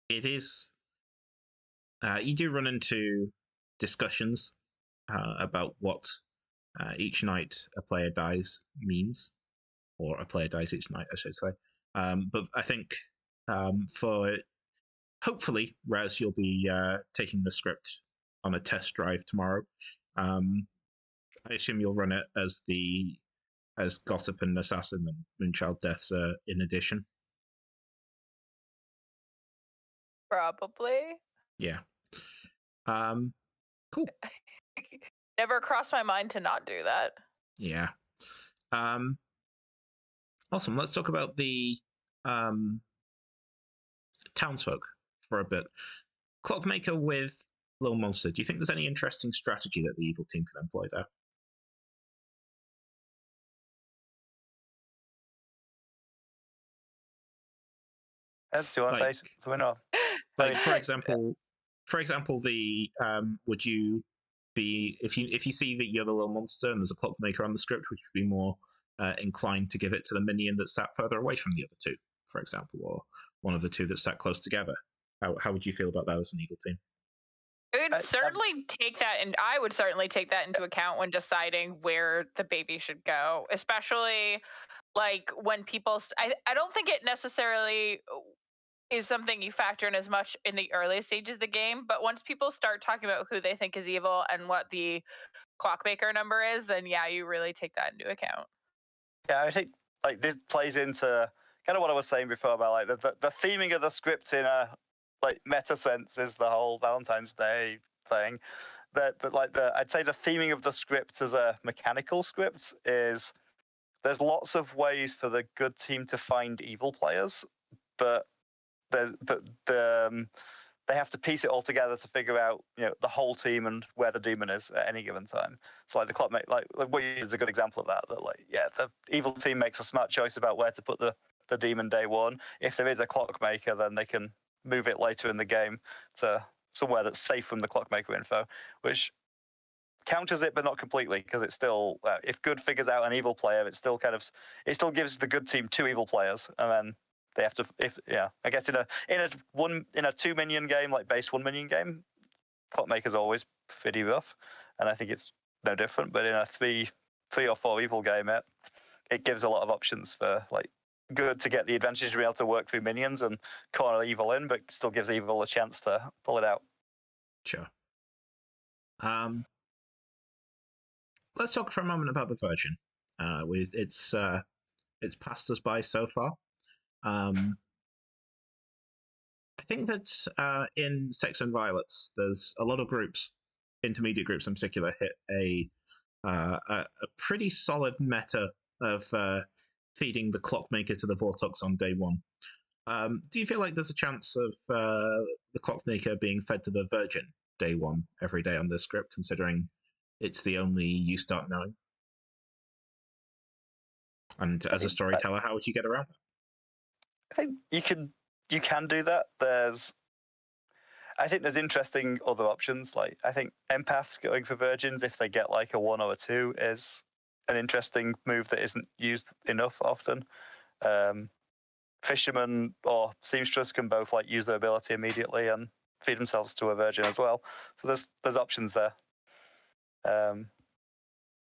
It is. You do run into discussions about what each night a player dies means, or a player dies each night, I should say. But I think for hopefully, Raz, you'll be taking the script on a test drive tomorrow. I assume you'll run it as Gossip and Assassin and Moonchild Deaths in addition. Probably. Yeah. Cool. Never crossed my mind to not do that. Yeah. Awesome. Let's talk about the Townsfolk for a bit. Clockmaker with Little Monster. Do you think there's any interesting strategy that the evil team can employ there? As do you want to say something? Like for example, the would you be if you see that you're the Little Monster and there's a Clockmaker on the script, would you be more inclined to give it to the minion that sat further away from the other 2, for example, or one of the 2 that sat close together? How would you feel about that as an evil team? I would certainly take that, and I would certainly take that into account when deciding where the baby should go, especially like when people. I don't think it necessarily is something you factor in as much in the early stages of the game, but once people start talking about who they think is evil and what the Clockmaker number is, then you really take that into account. Yeah, I think like this plays into kind of what I was saying before about like the theming of the script in a like meta sense is the whole Valentine's Day thing. But like I'd say the theming of the script as a mechanical script is there's lots of ways for the good team to find evil players, but they have to piece it all together to figure out the whole team and where the demon is at any given time. So like the Clockmaker, like what is a good example of that. That like the evil team makes a smart choice about where to put the demon day 1. If there is a Clockmaker, then they can move it later in the game to somewhere that's safe from the Clockmaker info, which counters it but not completely, because it's still if good figures out an evil player, it still gives the good team 2 evil players, and then they have to I guess in a 2 minion game, like base 1 minion game, Clockmaker's always pretty rough, and I think it's no different. But in a 3 or 4 evil game, it gives a lot of options for like good to get the advantage to be able to work through minions and corner evil in, but still gives evil a chance to pull it out. Sure. Let's talk for a moment about the Virgin. It's passed us by so far. I think that in Sex and Violets, there's a lot of groups, intermediate groups in particular, hit a pretty solid meta of feeding the Clockmaker to the Vortox on day one. Do you feel like there's a chance of the Clockmaker being fed to the Virgin day one every day on this script, considering it's the only you start knowing? And as a storyteller, how would you get around that? I think you can do that. I think there's interesting other options. Like I think empaths going for virgins if they get like a 1 or a 2 is an interesting move that isn't used enough often. Fishermen or seamstress can both like use their ability immediately and feed themselves to a virgin as well. So there's options there.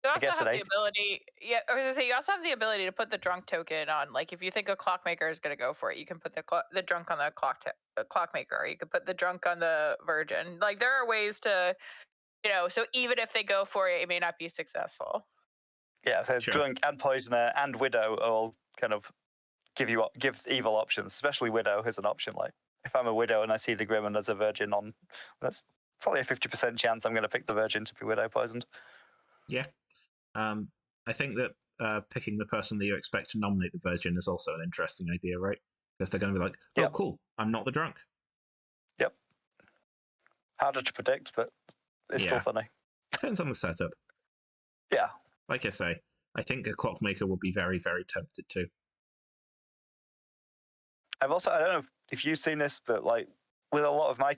You also have the ability, I was gonna say, you also have the ability to put the drunk token on. Like, if you think a Clockmaker is gonna go for it, you can put the drunk on the Clockmaker, or you could put the drunk on the Virgin. Like, there are ways to, so even if they go for it, it may not be successful. Yeah, so Sure. Drunk and Poisoner and Widow are all kind of give evil options, especially Widow is an option. Like, if I'm a Widow and I see the Grim and there's a Virgin on, that's probably a 50% chance I'm going to pick the Virgin to be Widow poisoned. Yeah. I think that picking the person that you expect to nominate the Virgin is also an interesting idea, right? Because they're going to be like, oh, cool, I'm not the drunk. Yep. Harder to predict, but it's still funny. Depends on the setup. Yeah. Like I say, I think a Clockmaker would be very, very tempted too. I don't know if you've seen this, but like with a lot of my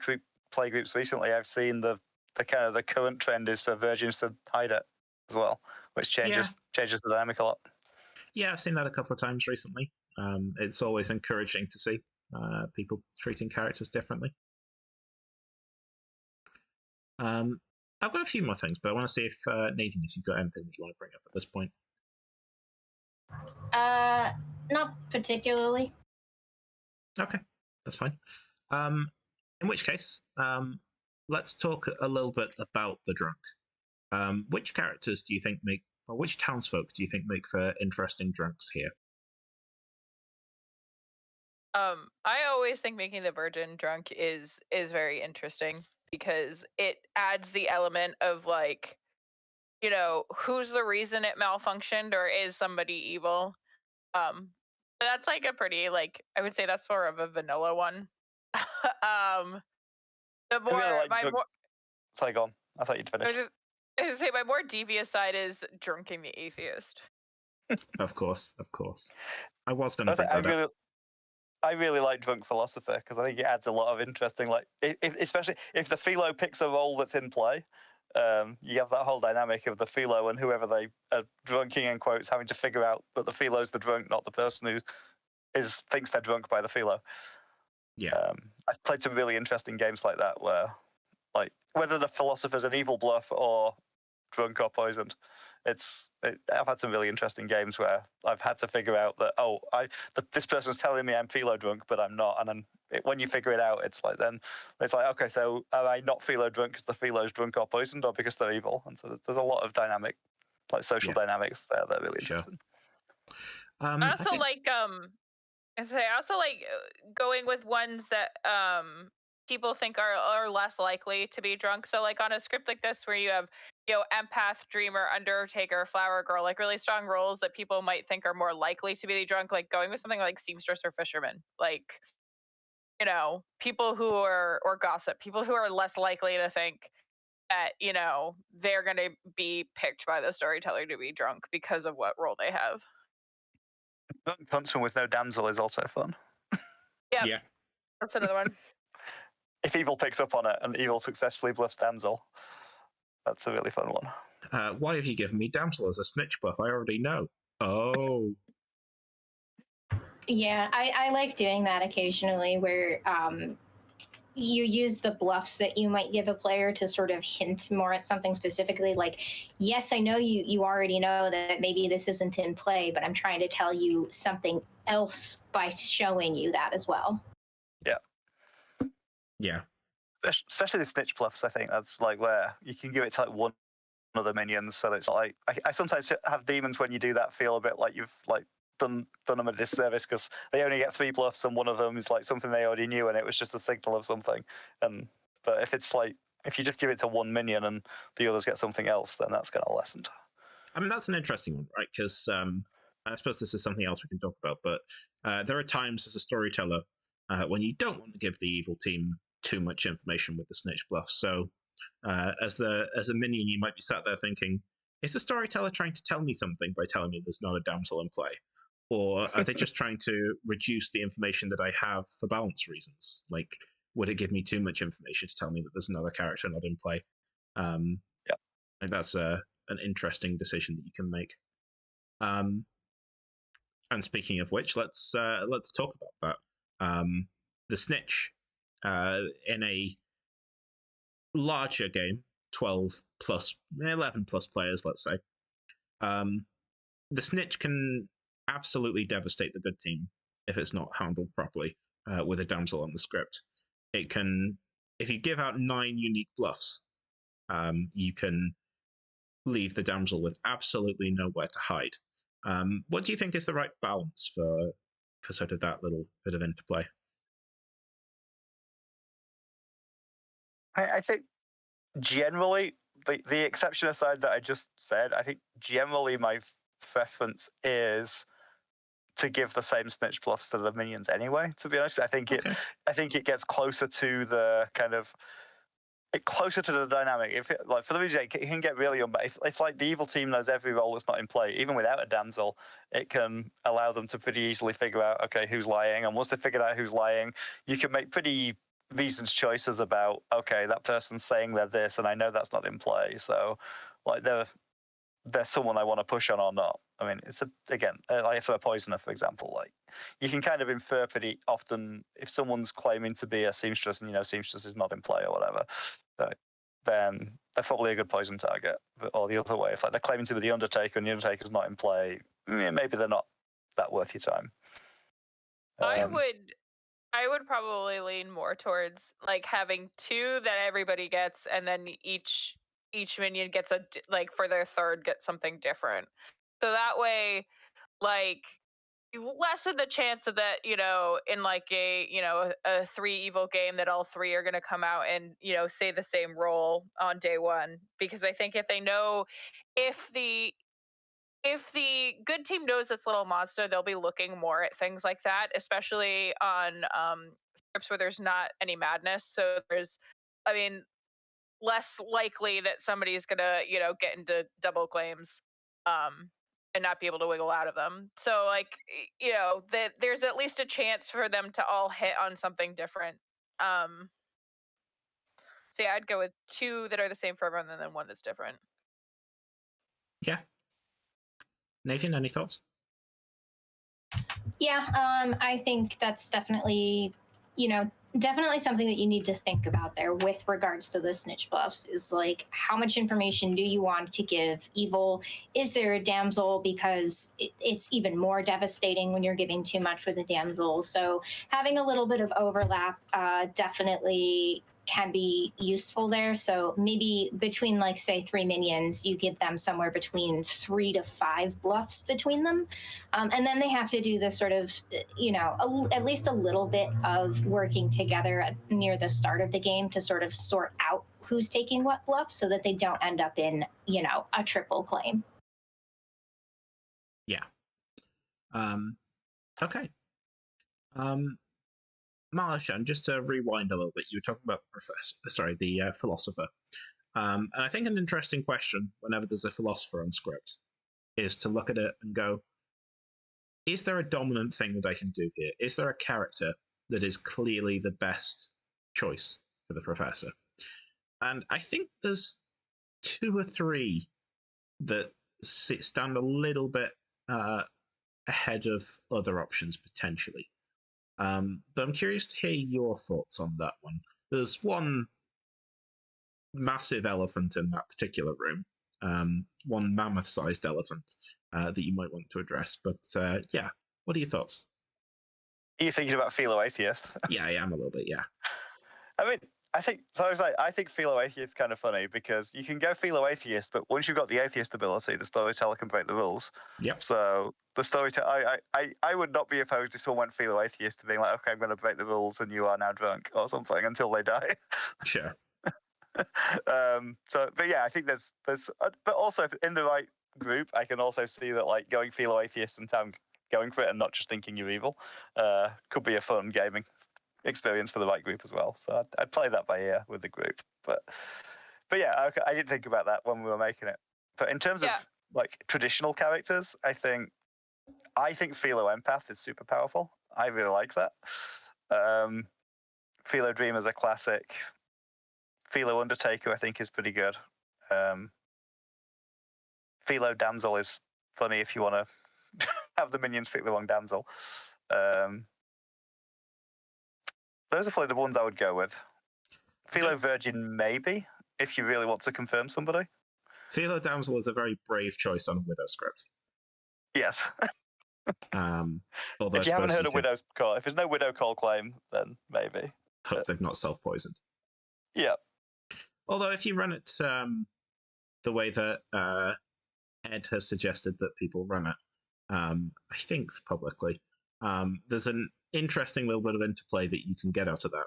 play groups recently, I've seen the kind of the current trend is for virgins to hide it as well, which changes the dynamic a lot. Yeah, I've seen that a couple of times recently. It's always encouraging to see people treating characters differently. I've got a few more things, but I want to see if Nadine, if you've got anything that you want to bring up at this point. Not particularly. Okay, that's fine. In which case, let's talk a little bit about the drunk. Which characters do you think which townsfolk do you think make for interesting drunks here? I always think making the Virgin drunk is very interesting because it adds the element of like, who's the reason it malfunctioned, or is somebody evil? That's like a pretty, like, I would say that's more of a vanilla one. The more Sorry, go on. I thought you'd finish. I was say my more devious side is drunking the atheist. Of course. I was going to bring that up. I really like Drunk Philosopher because I think it adds a lot of interesting, like, especially if the Philo picks a role that's in play. You have that whole dynamic of the Philo and whoever they are drunking in quotes having to figure out that the Philo's the drunk, not the person who thinks they're drunk by the Philo. Yeah. I've played some really interesting games like that where, like, whether the philosopher's an evil bluff or drunk or poisoned, I've had some really interesting games where I've had to figure out that this person's telling me I'm philo drunk, but I'm not. And then when you figure it out, it's like okay, so am I not philo drunk because the philo's drunk or poisoned, or because they're evil? And so there's a lot of dynamic, like social dynamics there that are really interesting. I also like going with ones that people think are less likely to be drunk. So like on a script like this where you have empath, dreamer, undertaker, flower girl, like really strong roles that people might think are more likely to be drunk, like going with something like seamstress or fisherman, like people who are, or gossip, people who are less likely to think that they're going to be picked by the storyteller to be drunk because of what role they have. Huntsman with no damsel is also fun. Yeah, that's another one. If evil picks up on it and evil successfully bluffs damsel, that's a really fun one. Why have you given me damsel as a snitch buff? I already know. Oh. Yeah, I like doing that occasionally where you use the bluffs that you might give a player to sort of hint more at something specifically. Like, yes, I know you already know that maybe this isn't in play, but I'm trying to tell you something else by showing you that as well. Yeah. Yeah. especially the Snitch bluffs. I think that's like where you can give it to like one of the minions, so that it's like I sometimes have demons when you do that feel a bit like you've like done them a disservice because they only get 3 bluffs and one of them is like something they already knew and it was just a signal of something. But if it's like if you just give it to one minion and the others get something else, then that's kind of lessened. I mean, that's an interesting one, right? Because I suppose this is something else we can talk about, but there are times as a storyteller when you don't want to give the evil team too much information with the snitch bluff. So as a minion, you might be sat there thinking, is the storyteller trying to tell me something by telling me there's not a damsel in play? Or are they just trying to reduce the information that I have for balance reasons? Like, would it give me too much information to tell me that there's another character not in play? Yeah. And that's an interesting decision that you can make. And speaking of which, let's talk about that. The Snitch in a larger game, 12 plus, 11 plus players, let's say. The Snitch can absolutely devastate the good team if it's not handled properly with a damsel on the script. It can, if you give out 9 unique bluffs, you can leave the damsel with absolutely nowhere to hide. What do you think is the right balance for sort of that little bit of interplay? I think generally, the exception aside that I just said, I think generally my preference is to give the same snitch bluffs to the minions anyway. To be honest, I think it gets closer to the kind of closer to the dynamic. If it, like for the VJ, it can get really if like the evil team knows every role that's not in play, even without a damsel, it can allow them to pretty easily figure out okay who's lying, and once they figured out who's lying, you can make pretty reasoned choices about okay that person's saying they're this, and I know that's not in play, so like they're someone I want to push on or not. I mean, it's again like for a poisoner, for example, like you can kind of infer pretty often if someone's claiming to be a seamstress and you know seamstress is not in play or whatever, then they're probably a good poison target. Or the other way, if like they're claiming to be the Undertaker and the Undertaker's not in play, maybe they're not that worth your time. I would probably lean more towards like having 2 that everybody gets, and then each minion gets like for their third get something different. So that way, like you lessen the chance of that, you know, in like a 3 evil game that all 3 are going to come out and, you know, say the same role on day 1. Because I think if they know, if the good team knows this little monster, they'll be looking more at things like that, especially on scripts where there's not any madness. So there's, I mean, less likely that somebody's gonna, you know, get into double claims and not be able to wiggle out of them. So like, you know, that there's at least a chance for them to all hit on something different. So yeah, I'd go with 2 that are the same for everyone and then 1 that's different. Yeah. Nathan, any thoughts? Yeah, I think that's definitely, you know, definitely something that you need to think about there with regards to the snitch buffs is like how much information do you want to give evil? Is there a damsel? Because it's even more devastating when you're giving too much with a damsel. So having a little bit of overlap definitely can be useful there. So maybe between like say 3 minions, you give them somewhere between 3 to 5 bluffs between them. And then they have to do this sort of, you know, at least a little bit of working together near the start of the game to sort of sort out who's taking what bluff so that they don't end up in, you know, a triple claim. Yeah. Okay. Malashaan, just to rewind a little bit, you were talking about the philosopher. And I think an interesting question whenever there's a philosopher on script is to look at it and go, is there a dominant thing that I can do here? Is there a character that is clearly the best choice for the professor? And I think there's 2 or 3 that stand a little bit ahead of other options potentially. But I'm curious to hear your thoughts on that one. There's one massive elephant in that particular room, one mammoth-sized elephant that you might want to address. But yeah, what are your thoughts? Are you thinking about Philo Atheist? Yeah, I am a little bit, yeah. I mean, I think so. I was like, I think philo atheist is kind of funny because you can go philo atheist, but once you've got the atheist ability, the storyteller can break the rules. Yep. So the storyteller, I would not be opposed if someone went philo atheist to being like, okay, I'm going to break the rules, and you are now drunk or something until they die. Sure. But yeah, I think there's, but also in the right group, I can also see that like going philo atheist and going for it and not just thinking you're evil, could be a fun gaming experience for the right group as well. So I'd play that by ear with the group. But yeah, I didn't think about that when we were making it. But in terms of like traditional characters, I think Philo Empath is super powerful. I really like that. Philo Dream is a classic. Philo Undertaker, I think, is pretty good. Philo Damsel is funny if you want to have the minions pick the wrong damsel. Those are probably the ones I would go with. Philo Virgin, maybe, if you really want to confirm somebody. Philo Damsel is a very brave choice on a Widow script. Yes. Although if you haven't heard a Widow's Call, if there's no Widow Call claim, then maybe. Hope they've not self-poisoned. Yeah. Although if you run it the way that Ed has suggested that people run it, I think publicly, there's an interesting little bit of interplay that you can get out of that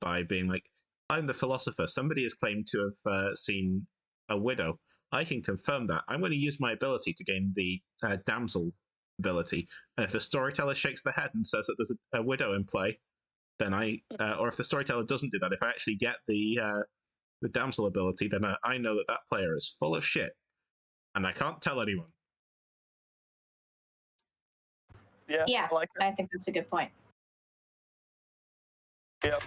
by being like, I'm the philosopher. Somebody has claimed to have seen a widow. I can confirm that. I'm going to use my ability to gain the damsel ability. And if the storyteller shakes their head and says that there's a widow in play, then or if the storyteller doesn't do that, if I actually get the damsel ability, then I know that that player is full of shit, and I can't tell anyone. Yeah, I think that's a good point. Yep.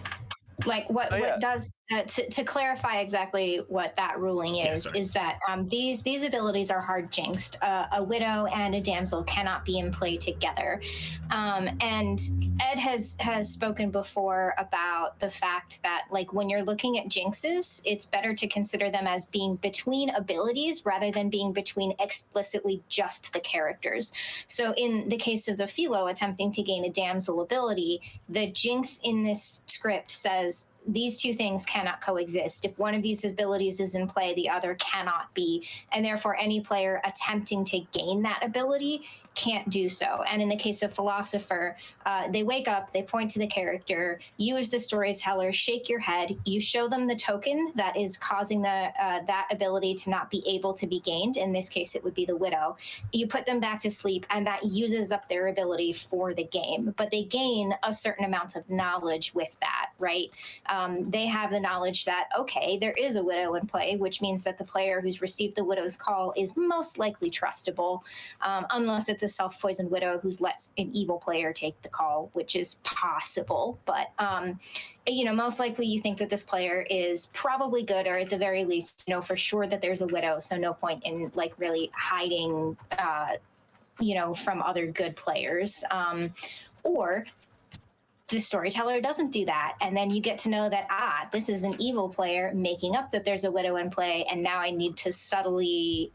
Like what does to clarify exactly what that ruling is that these abilities are hard jinxed. A widow and a damsel cannot be in play together, and Ed has spoken before about the fact that like when you're looking at jinxes, it's better to consider them as being between abilities rather than being between explicitly just the characters. So in the case of the Philo attempting to gain a damsel ability, the jinx in this script says these two things cannot coexist. If one of these abilities is in play, the other cannot be. And therefore, any player attempting to gain that ability can't do so. And in the case of philosopher, they wake up, they point to the character, you as the storyteller shake your head, you show them the token that is causing that ability to not be able to be gained. In this case, it would be the widow. You put them back to sleep, and that uses up their ability for the game. But they gain a certain amount of knowledge with that, right? They have the knowledge that, okay, there is a widow in play, which means that the player who's received the widow's call is most likely trustable, unless it's a self-poisoned widow who's lets an evil player take the call, which is possible. But, most likely you think that this player is probably good, or at the very least, know for sure that there's a widow. So no point in like really hiding, from other good players. Or the storyteller doesn't do that. And then you get to know that, this is an evil player making up that there's a widow in play. And now I need to subtly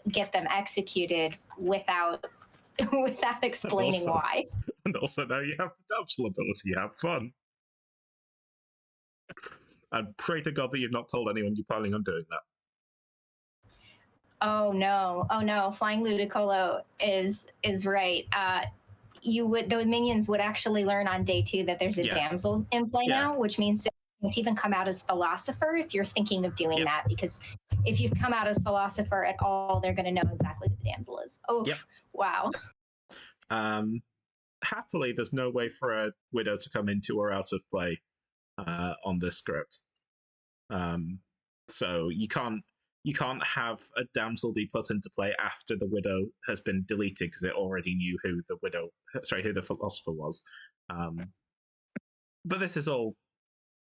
get them executed without explaining why. And also now you have the damsel ability. Have fun. And pray to God that you've not told anyone you're planning on doing that. Oh no. Flying Ludicolo is right. Those minions would actually learn on day 2 that there's a damsel in play now, which means that you can't even come out as philosopher if you're thinking of doing that, because if you come out as philosopher at all, they're going to know exactly who the damsel is. Wow. Happily, there's no way for a widow to come into or out of play on this script. So you can't have a damsel be put into play after the widow has been deleted because it already knew who the philosopher was. But this is all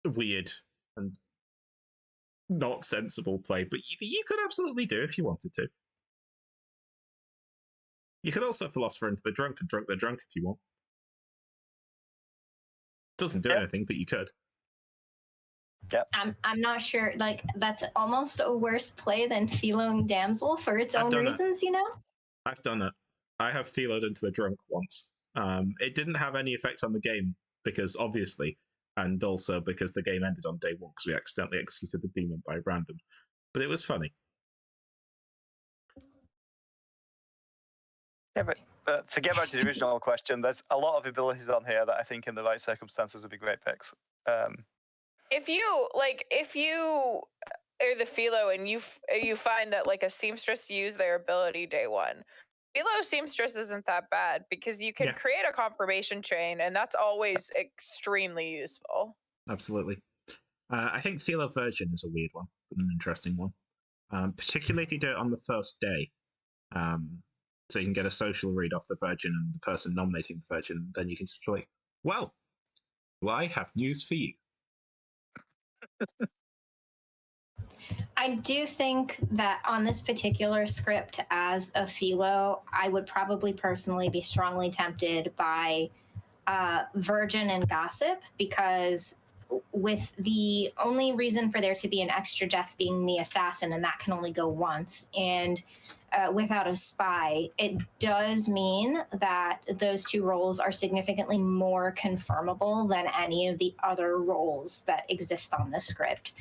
weird and not sensible play, but you could absolutely do if you wanted to. You could also philosopher into the drunk and drunk the drunk if you want. Doesn't do anything, but you could. Yep. I'm not sure. Like, that's almost a worse play than Philoing Damsel for its own reasons, I've done it. I have Philoed into the drunk once. It didn't have any effect on the game because obviously and also because the game ended on day one because we accidentally executed the demon by random. But it was funny. Yeah, but to get back to the original question, there's a lot of abilities on here that I think in the right circumstances would be great picks. If you are the philo and you find that like a seamstress used their ability day one, philo seamstress isn't that bad because you can create a confirmation chain, and that's always extremely useful. Absolutely. I think philo virgin is a weird one, but an interesting one, particularly if you do it on the first day. So you can get a social read off the virgin and the person nominating the virgin. Then you can just be like, well, I have news for you. I do think that on this particular script as a philo, I would probably personally be strongly tempted by virgin and gossip, because with the only reason for there to be an extra death being the assassin, and that can only go once, and without a spy, it does mean that those two roles are significantly more confirmable than any of the other roles that exist on the script.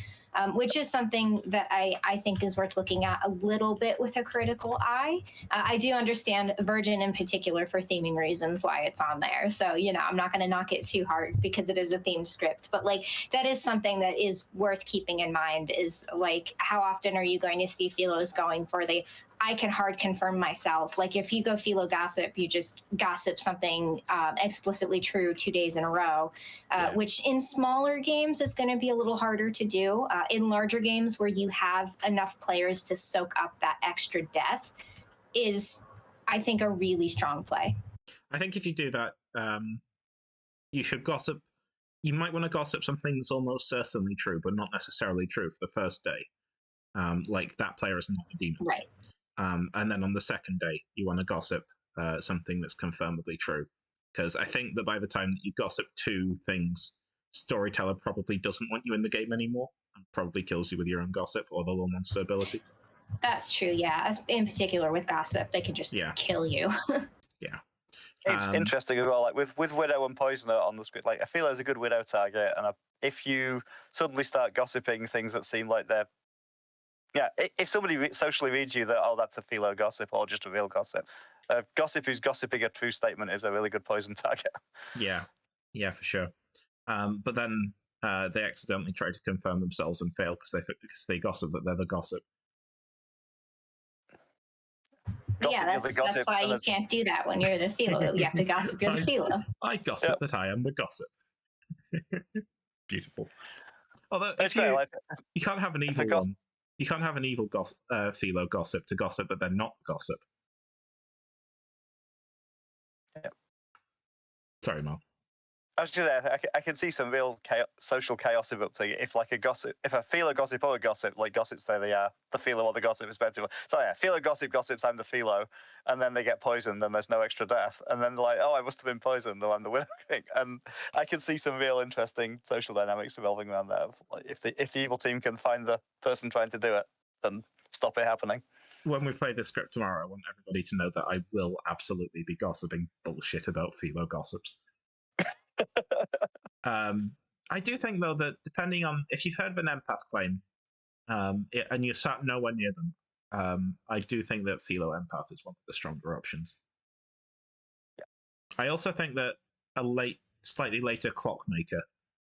Which is something that I think is worth looking at a little bit with a critical eye. I do understand Virgin in particular for theming reasons why it's on there. So, I'm not going to knock it too hard because it is a themed script. But, that is something that is worth keeping in mind is, how often are you going to see philos going for the I can hard confirm myself. Like if you go philo gossip, you just gossip something explicitly true 2 days in a row, which in smaller games is going to be a little harder to do. In larger games where you have enough players to soak up that extra death is, I think, a really strong play. I think if you do that, you should gossip. You might want to gossip something that's almost certainly true, but not necessarily true for the first day. Like that player is not a demon. Right. And then on the second day, you want to gossip something that's confirmably true. Because I think that by the time that you gossip 2 things, storyteller probably doesn't want you in the game anymore and probably kills you with your own gossip or the little monster ability. That's true, yeah. In particular with gossip, they could just kill you. Yeah. It's interesting as well, like with Widow and Poisoner on the script, like I feel there's a good Widow target, and if you suddenly start gossiping things that seem like they're if somebody socially reads you that, that's a philo gossip or just a real gossip, gossip who's gossiping a true statement is a really good poison target. Yeah, for sure. But then they accidentally try to confirm themselves and fail because they gossip that they're the gossip. That's why you can't do that when you're the philo. You have to gossip you're the philo. I gossip that I am the gossip. Beautiful. Although you can't have an evil one. You can't have an evil philo gossip to gossip that they're not the gossip. Yeah. Sorry, Mark. I was just I can see some real social chaos erupting if a philo gossip or a gossip, like gossips say they are the philo or the gossip respectively. So philo gossips, I'm the philo, and then they get poisoned, then there's no extra death, and then they're like, I must have been poisoned, or I'm the winner. And I can see some real interesting social dynamics revolving around that. Like if the evil team can find the person trying to do it, then stop it happening. When we play this script tomorrow, I want everybody to know that I will absolutely be gossiping bullshit about philo gossips. I do think, though, that depending on if you've heard of an empath claim and you're sat nowhere near them, I do think that philo empath is one of the stronger options. Yeah. I also think that a slightly later clockmaker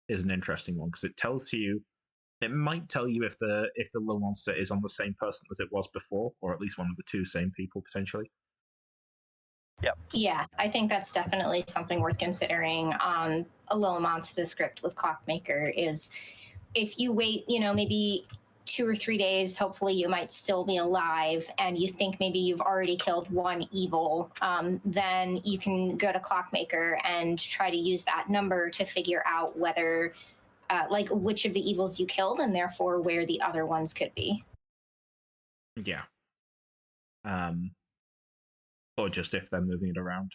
is an interesting one because it might tell you if the little monster is on the same person as it was before, or at least one of the 2 same people potentially. Yep. Yeah, I think that's definitely something worth considering on a little monster script with Clockmaker is if you wait, maybe 2 or 3 days, hopefully you might still be alive and you think maybe you've already killed 1 evil, then you can go to Clockmaker and try to use that number to figure out whether, which of the evils you killed and therefore where the other ones could be. Yeah. Or just if they're moving it around.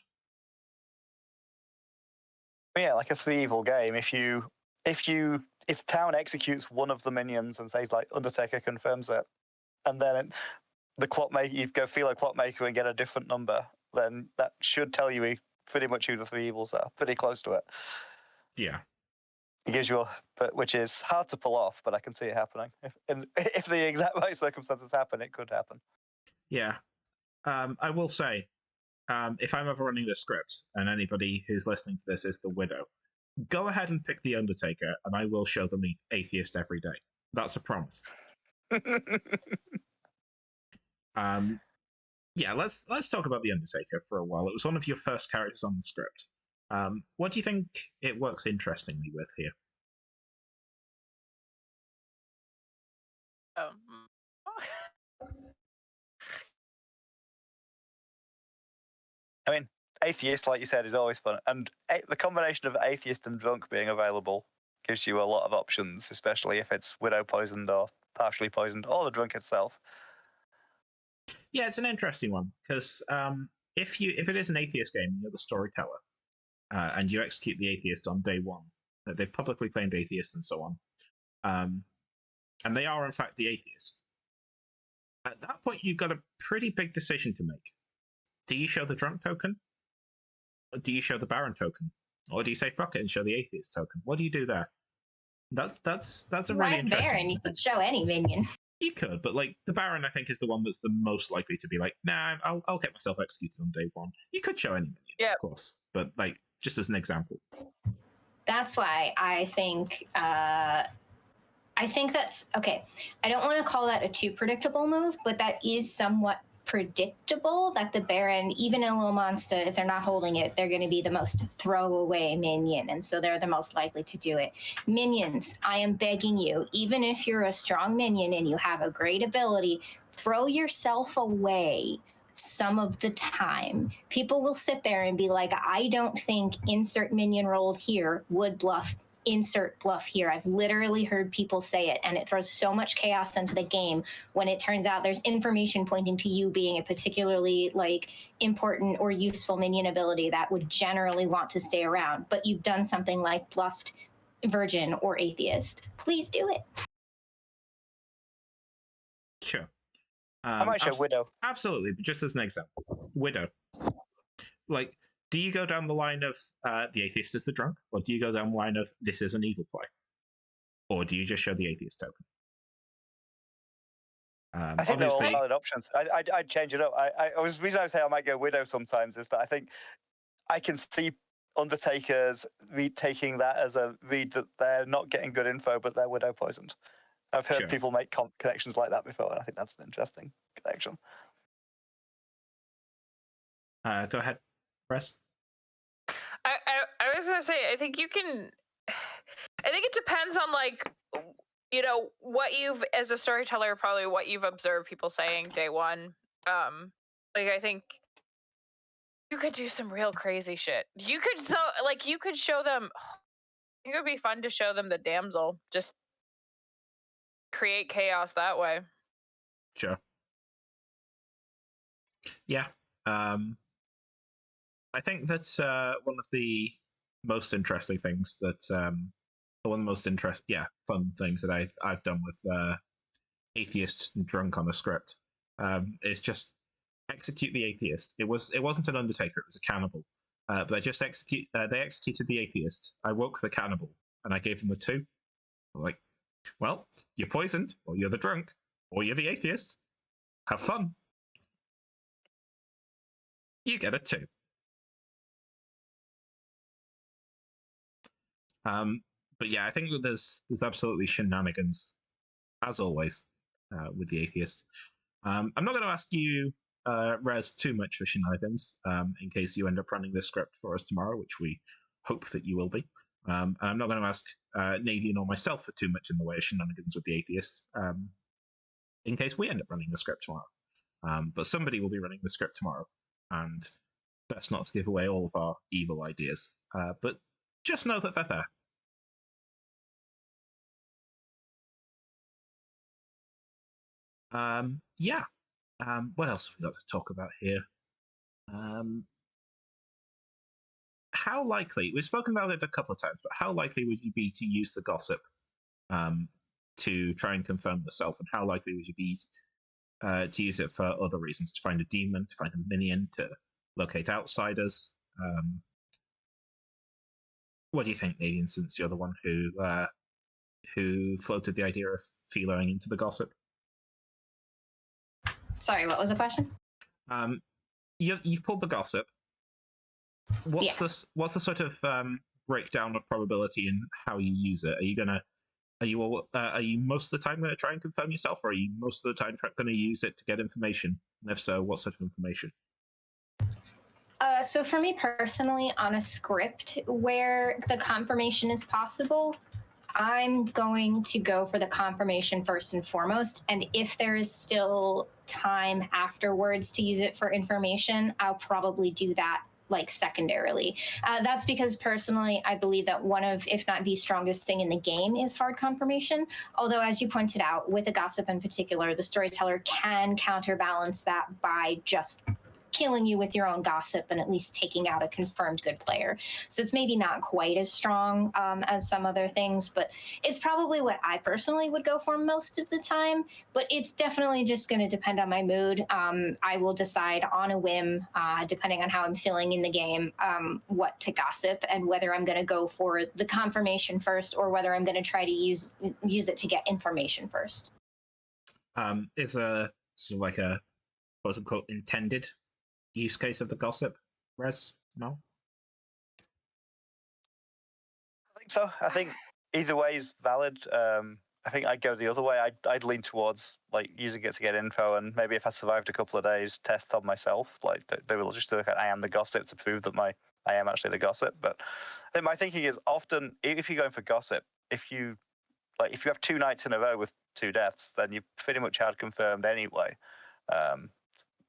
Yeah, like a 3 evil game. If town executes one of the minions and says like Undertaker confirms it, and then the clockmaker, you go philo clockmaker and get a different number, then that should tell you pretty much who the 3 evils are. Pretty close to it. Yeah. He gives you which is hard to pull off, but I can see it happening. If the exact right circumstances happen, it could happen. Yeah. I will say, if I'm ever running this script, and anybody who's listening to this is the widow, go ahead and pick the Undertaker, and I will show them the atheist every day. That's a promise. Yeah, let's talk about the Undertaker for a while. It was one of your first characters on the script. What do you think it works interestingly with here? I mean, atheist, like you said, is always fun, and the combination of atheist and drunk being available gives you a lot of options, especially if it's widow poisoned or partially poisoned, or the drunk itself. Yeah, it's an interesting one because if it is an atheist game, you're the storyteller, and you execute the atheist on day one. They've publicly claimed atheist and so on, and they are in fact the atheist. At that point, you've got a pretty big decision to make. Do you show the drunk token? Or do you show the Baron token? Or do you say fuck it and show the atheist token? What do you do there? That's a really interesting Baron, you could show any minion. You could, but like the Baron, I think is the one that's the most likely to be like, nah, I'll get myself executed on day one. You could show any minion, of course, but like just as an example. That's why I think that's okay. I don't want to call that a too predictable move, but that is somewhat predictable that the Baron, even a little monster, if they're not holding it, they're going to be the most throwaway minion, and so they're the most likely to do it. Minions, I am begging you, even if you're a strong minion and you have a great ability, throw yourself away some of the time. People will sit there and be like, I don't think insert minion rolled here would bluff insert bluff here. I've literally heard people say it, and it throws so much chaos into the game when it turns out there's information pointing to you being a particularly like important or useful minion ability that would generally want to stay around, but you've done something like bluffed virgin or atheist. Please do it. Sure. I might show widow. Absolutely, but just as an example, widow. Like, do you go down the line of the atheist is the drunk, or do you go down the line of this is an evil play, or do you just show the atheist token? I think they're all valid options. I'd change it up. The reason I say I might go widow sometimes is that I think I can see Undertakers taking that as a read that they're not getting good info, but they're widow poisoned. I've heard people make connections like that before, and I think that's an interesting connection. Go ahead, Rez. I was gonna say, I think it depends on like, you know, what you've, as a storyteller, probably what you've observed people saying day one. Like I think you could do some real crazy shit. You could show them. It would be fun to show them the damsel. Just create chaos that way. Sure. Yeah. I think that's one of the most interesting things that one of the most fun things that I've done with atheist drunk on a script is just execute the atheist. It wasn't an Undertaker, it was a cannibal. But they executed the atheist. I woke the cannibal and I gave them the 2. Like, well, you're poisoned, or you're the drunk, or you're the atheist. Have fun. You get a 2. But yeah, I think there's absolutely shenanigans, as always, with the atheist. I'm not going to ask you, Rez, too much for shenanigans, in case you end up running this script for us tomorrow, which we hope that you will be. And I'm not going to ask Nadian or myself for too much in the way of shenanigans with the atheist, in case we end up running the script tomorrow. But somebody will be running the script tomorrow, and best not to give away all of our evil ideas. But just know that they're there. What else have we got to talk about here? How likely, we've spoken about it a couple of times, but how likely would you be to use the gossip to try and confirm yourself, and how likely would you be to use it for other reasons, to find a demon, to find a minion, to locate outsiders? what do you think, Nadine? Since you're the one who floated the idea of feeling into the gossip. Sorry, what was the question? You've pulled the gossip. What's the sort of breakdown of probability and how you use it? Are you most of the time going to try and confirm yourself, or are you most of the time going to use it to get information? And if so, what sort of information? So for me personally, on a script where the confirmation is possible, I'm going to go for the confirmation first and foremost. And if there is still time afterwards to use it for information, I'll probably do that like secondarily. That's because personally, I believe that one of, if not the strongest thing in the game is hard confirmation. Although, as you pointed out, with a gossip in particular, the storyteller can counterbalance that by just killing you with your own gossip and at least taking out a confirmed good player. So it's maybe not quite as strong as some other things, but it's probably what I personally would go for most of the time. But it's definitely just going to depend on my mood. I will decide on a whim, depending on how I'm feeling in the game, what to gossip and whether I'm going to go for the confirmation first or whether I'm going to try to use it to get information first. Is a sort of like a quote unquote intended use case of the gossip, Rez? No? I think so. I think either way is valid. I think I'd go the other way. I'd lean towards like using it to get info, and maybe if I survived a couple of days, test on myself. Like they will just look at I am the gossip to prove that I am actually the gossip. But I think my thinking is often if you're going for gossip, if you have 2 nights in a row with 2 deaths, then you're pretty much hard confirmed anyway.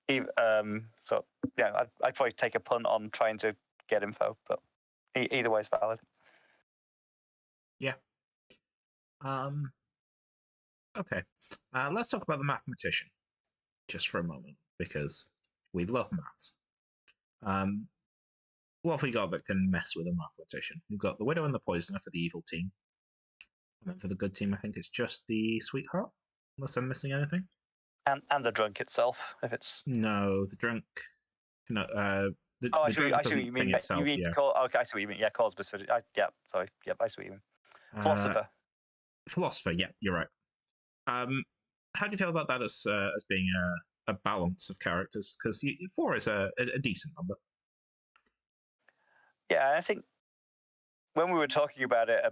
So yeah, I'd probably take a punt on trying to get info, but either way is valid. Yeah. Okay. Let's talk about the mathematician just for a moment, because we love maths. What have we got that can mess with a mathematician? We've got the widow and the poisoner for the evil team. And then for the good team, I think it's just the sweetheart, unless I'm missing anything. And the drunk itself, if it's no, the drunk. No, the I drunk see what you mean. itself. Okay, I see what you mean. Yeah, cause specific. Yeah, sorry. Yep, I see what you mean. Philosopher. Philosopher. Yeah, you're right. How do you feel about that as being a balance of characters? Because 4 is a decent number. Yeah, I think when we were talking about it, a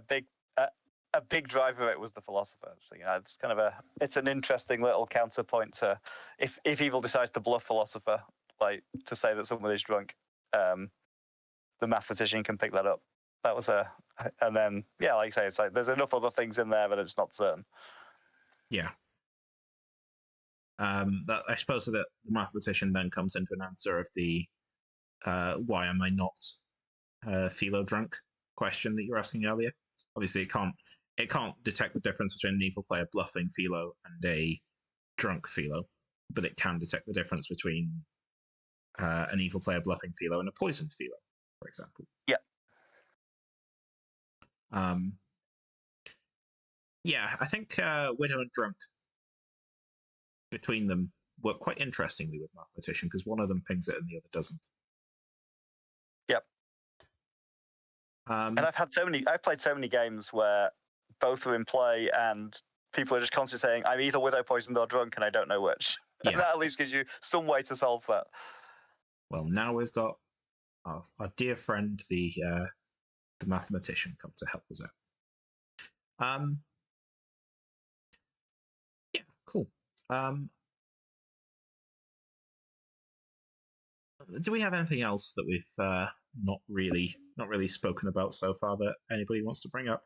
big driver of it was the philosopher. So, it's kind of it's an interesting little counterpoint to if evil decides to bluff philosopher, like to say that someone is drunk, the mathematician can pick that up. That was and then yeah, like I say, it's like there's enough other things in there that it's not certain. Yeah. That I suppose that the mathematician then comes into an answer of the why am I not philo drunk question that you were asking earlier. Obviously, it can't detect the difference between an evil player bluffing philo and a drunk philo, but it can detect the difference between an evil player bluffing philo and a poisoned philo, for example. Yeah. Yeah, I think widow and drunk between them work quite interestingly with mathematician because one of them pings it and the other doesn't. Yep. And I've played so many games where both are in play and people are just constantly saying, I'm either widow poisoned or drunk and I don't know which. Yeah. And that at least gives you some way to solve that. Well, now we've got our dear friend, the mathematician, come to help us out. Yeah, cool. Do we have anything else that we've not really spoken about so far that anybody wants to bring up?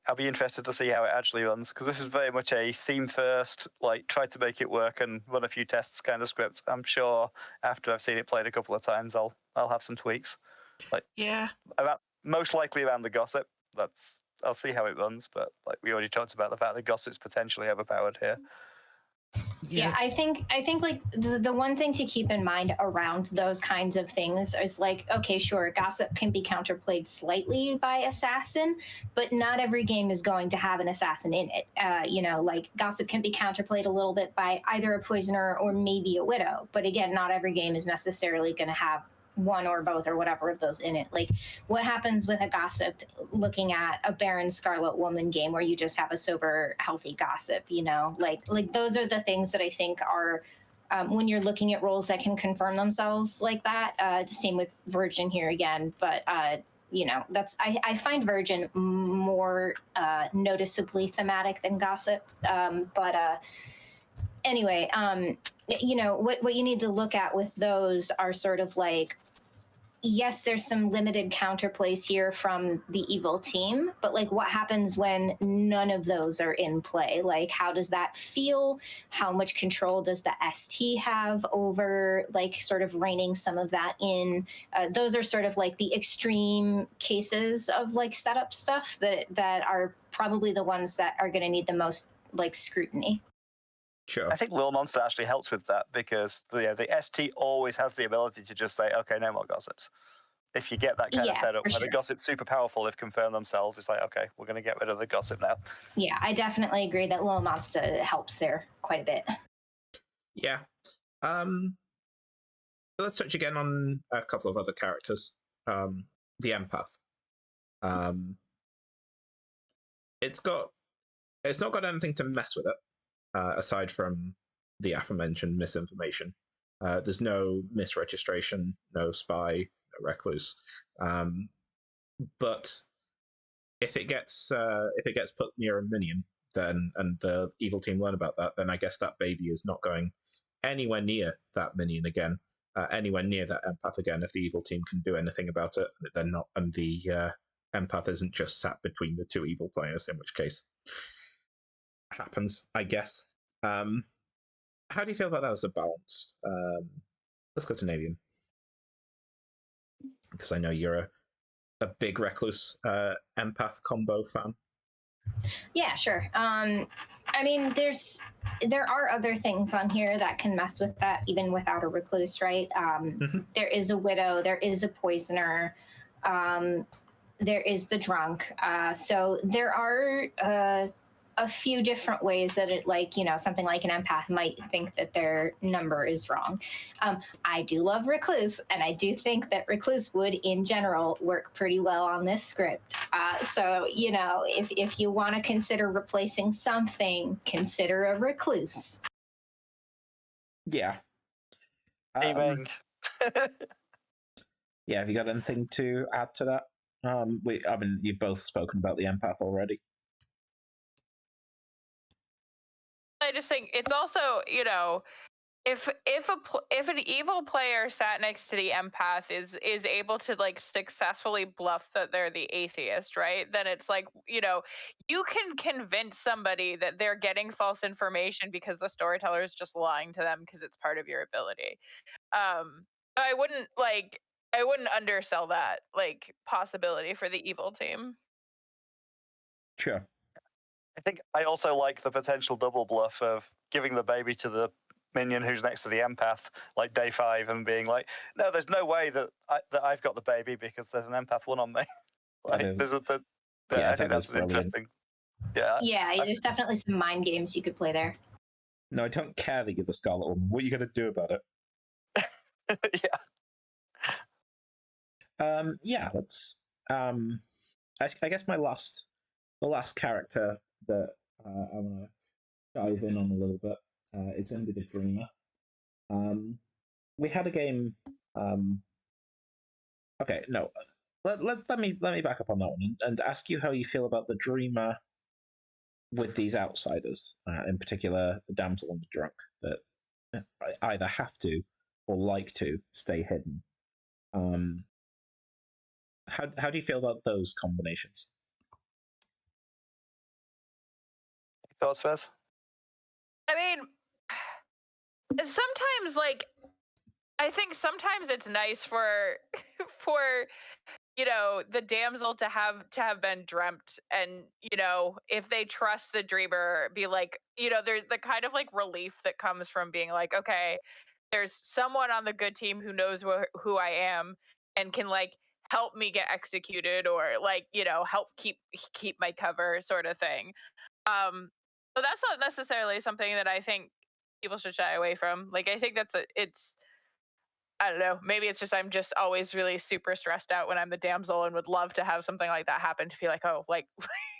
I'll be interested to see how it actually runs because this is very much a theme first, like try to make it work and run a few tests kind of script. I'm sure after I've seen it played a couple of times, I'll have some tweaks. Most likely around the gossip. I'll see how it runs, but like we already talked about the fact that gossip's potentially overpowered here. Yeah, I think like the one thing to keep in mind around those kinds of things is like, okay, sure, gossip can be counterplayed slightly by assassin, but not every game is going to have an assassin in it. Like gossip can be counterplayed a little bit by either a poisoner or maybe a widow, but again, not every game is necessarily going to have one or both or whatever of those in it. Like what happens with a gossip looking at a barren Scarlet Woman game where you just have a sober healthy gossip, like those are the things that I think are when you're looking at roles that can confirm themselves like that. Same with Virgin here again, but that's I find Virgin more noticeably thematic than gossip. Anyway, what you need to look at with those are sort of like, yes, there's some limited counterplays here from the evil team, but like what happens when none of those are in play? Like, how does that feel? How much control does the ST have over like sort of reining some of that in? Those are sort of like the extreme cases of like setup stuff that are probably the ones that are going to need the most like scrutiny. Sure. I think Lil Monster actually helps with that because the ST always has the ability to just say, okay, no more gossips. If you get that kind of setup where the gossip's super powerful, they've confirmed themselves, it's like, okay, we're going to get rid of the gossip now. Yeah, I definitely agree that Lil Monster helps there quite a bit. Yeah. Let's touch again on a couple of other characters. The empath. It's not got anything to mess with it, aside from the aforementioned misinformation. There's no misregistration, no spy, no recluse. But if it gets put near a minion, then and the evil team learn about that, then I guess that baby is not going anywhere near that minion again, anywhere near that empath again. If the evil team can do anything about it, then not, and the empath isn't just sat between the two evil players, in which case happens, I guess. How do you feel about that as a balance? Let's go to Navian, because I know you're a big recluse empath combo fan. Yeah, sure. I mean, there are other things on here that can mess with that even without a recluse, right? There is a widow, there is a poisoner, there is the drunk. So there are a few different ways that it, like, something like an empath might think that their number is wrong. I do love recluse, and I do think that recluse would in general work pretty well on this script. So if you want to consider replacing something, consider a recluse. Yeah. Aiming. Yeah, have you got anything to add to that? You've both spoken about the empath already. I just think it's also, if an evil player sat next to the empath is able to like successfully bluff that they're the atheist, right? Then it's like, you can convince somebody that they're getting false information because the storyteller is just lying to them because it's part of your ability. I wouldn't undersell that like possibility for the evil team. Sure. I think I also like the potential double bluff of giving the baby to the minion who's next to the empath, like day 5, and being like, no, there's no way that I've got the baby because there's an empath 1 on me. I think that's interesting. Yeah, there's definitely some mind games you could play there. No, I don't care that you're the Scarlet Woman. What are you going to do about it? Yeah. Let's. I guess the last character that I want to dive in on a little bit is going to be the Dreamer. We had a game. Okay, no. Let me back up on that one and ask you how you feel about the Dreamer with these outsiders, in particular the damsel and the drunk, that either have to or like to stay hidden. How do you feel about those combinations? Thoughts, Fez? I mean, sometimes, like, I think sometimes it's nice for the damsel to have been dreamt, and if they trust the dreamer, be like, there's the kind of like relief that comes from being like, okay, there's someone on the good team who knows who I am and can like help me get executed, or like help keep my cover, sort of thing. So that's not necessarily something that I think people should shy away from. Like, I think it's I don't know. Maybe it's just I'm just always really super stressed out when I'm the damsel, and would love to have something like that happen, to feel like, oh, like,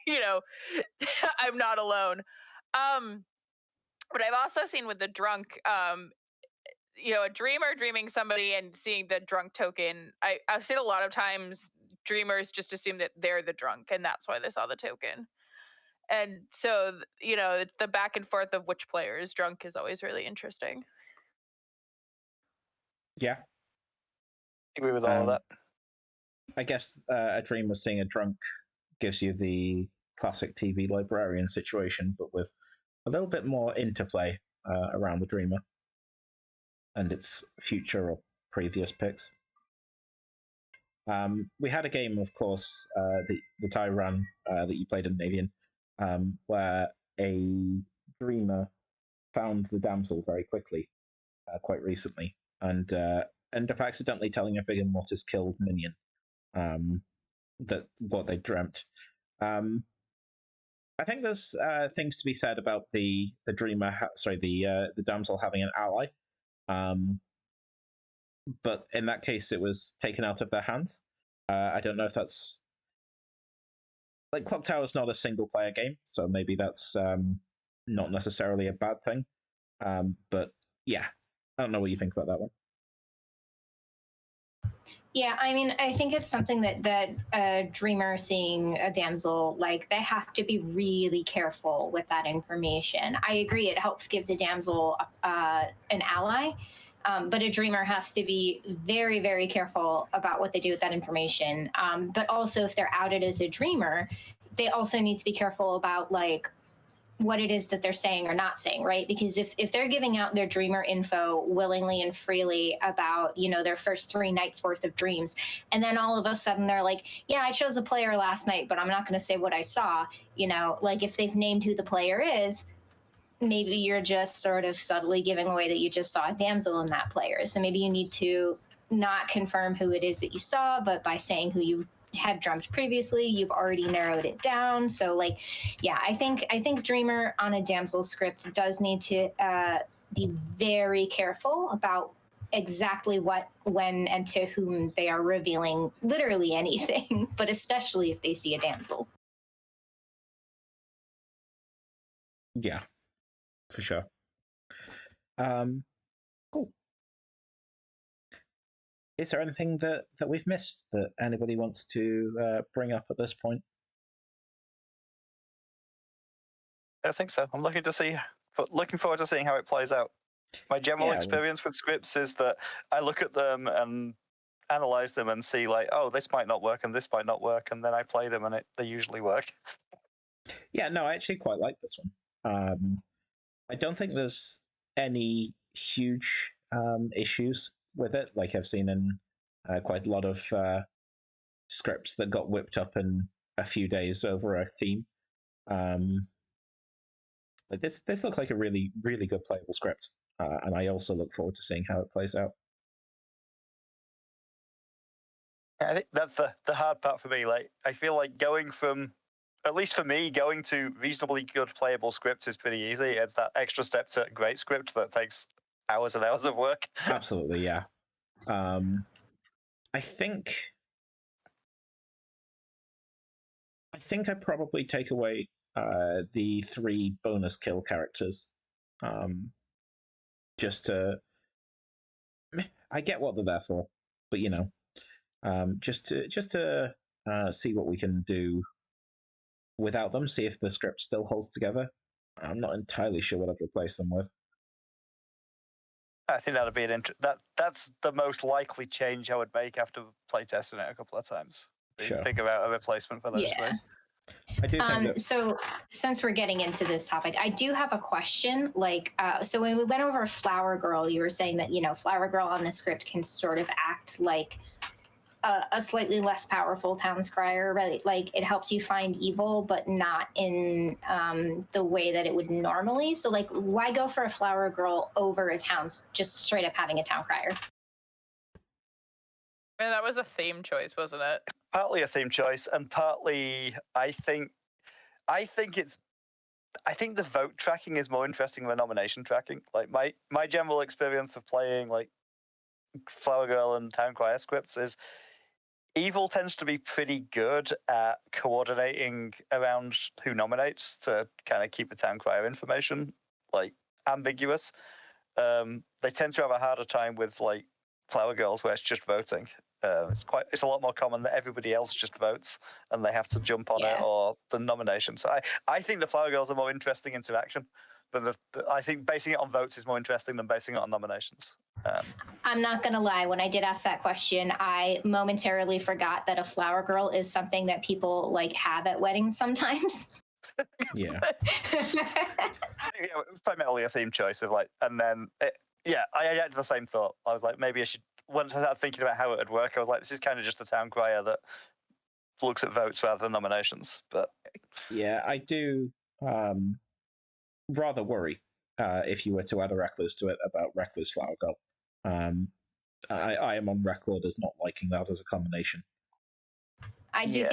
you know, I'm not alone. Um, but I've also seen with the drunk, a dreamer dreaming somebody and seeing the drunk token. I've seen a lot of times dreamers just assume that they're the drunk, and that's why they saw the token. And so, it's the back and forth of which player is drunk is always really interesting. Yeah, Agree with all of that. I guess a dreamer seeing a drunk gives you the classic TV librarian situation, but with a little bit more interplay around the dreamer and its future or previous picks. We had a game, of course, the Tyran that you played in Navian, where a dreamer found the damsel very quickly, quite recently, and ended up accidentally telling a figure what has killed Minion, that what they dreamt. I think there's things to be said about the dreamer, the damsel having an ally, but in that case, it was taken out of their hands. I don't know if that's like Clock Tower is not a single player game, so maybe that's not necessarily a bad thing. But yeah, I don't know what you think about that one. Yeah, I mean, I think it's something that a dreamer seeing a damsel, like, they have to be really careful with that information. I agree, it helps give the damsel an ally, but a dreamer has to be very, very careful about what they do with that information. But also, if they're outed as a dreamer, they also need to be careful about, like, what it is that they're saying or not saying, right? Because if they're giving out their dreamer info willingly and freely about, their first 3 nights worth of dreams, and then all of a sudden they're like, yeah, I chose a player last night, but I'm not going to say what I saw, like, if they've named who the player is, maybe you're just sort of subtly giving away that you just saw a damsel in that player. So maybe you need to not confirm who it is that you saw, but by saying who you had dreamt previously, you've already narrowed it down. So, like, yeah, I think dreamer on a damsel script does need to be very careful about exactly what, when, and to whom they are revealing literally anything, but especially if they see a damsel. Yeah, for sure. Cool. Is there anything that we've missed that anybody wants to bring up at this point? I think so. I'm looking forward to seeing how it plays out. My general experience with scripts is that I look at them and analyze them and see, like, oh, this might not work and this might not work, and then I play them and they usually work. Yeah, no, I actually quite like this one. I don't think there's any huge issues with it, like I've seen in quite a lot of scripts that got whipped up in a few days over a theme. Like this looks like a really, really good playable script, and I also look forward to seeing how it plays out. I think that's the hard part for me. Like, I feel like going from, at least for me, going to reasonably good playable scripts is pretty easy. It's that extra step to great script that takes hours and hours of work. Absolutely, yeah. I think I'd probably take away the 3 bonus kill characters, just to. I get what they're there for, but just to see what we can do without them. See if the script still holds together. I'm not entirely sure what I'd replace them with. I think that'd be that's the most likely change I would make after playtesting it a couple of times. Sure. Figure out a replacement for those 3. I do think that... So since we're getting into this topic, I do have a question. Like, so when we went over Flower Girl, you were saying that, Flower Girl on the script can sort of act like a slightly less powerful townscrier, right? Like it helps you find evil, but not in the way that it would normally. So like, why go for a flower girl over a just straight up having a townscrier? And that was a theme choice, wasn't it? Partly a theme choice, and partly I think the vote tracking is more interesting than nomination tracking. Like my general experience of playing like Flower Girl and Town Crier scripts is Evil tends to be pretty good at coordinating around who nominates to kind of keep the Town Crier information like ambiguous. They tend to have a harder time with like Flower Girls where it's just voting. It's a lot more common that everybody else just votes and they have to jump on it or the nomination. So I think the Flower Girls are more interesting interaction, but I think basing it on votes is more interesting than basing it on nominations. I'm not gonna lie, when I did ask that question, I momentarily forgot that a flower girl is something that people like have at weddings sometimes. Yeah. Primarily a theme choice of like, and then I had the same thought. I was like, maybe I should. Once I started thinking about how it would work, I was like, this is kind of just a town crier that looks at votes rather than nominations. But yeah, I do rather worry if you were to add a recluse to it about recluse flower girl. I am on record as not liking that as a combination. I do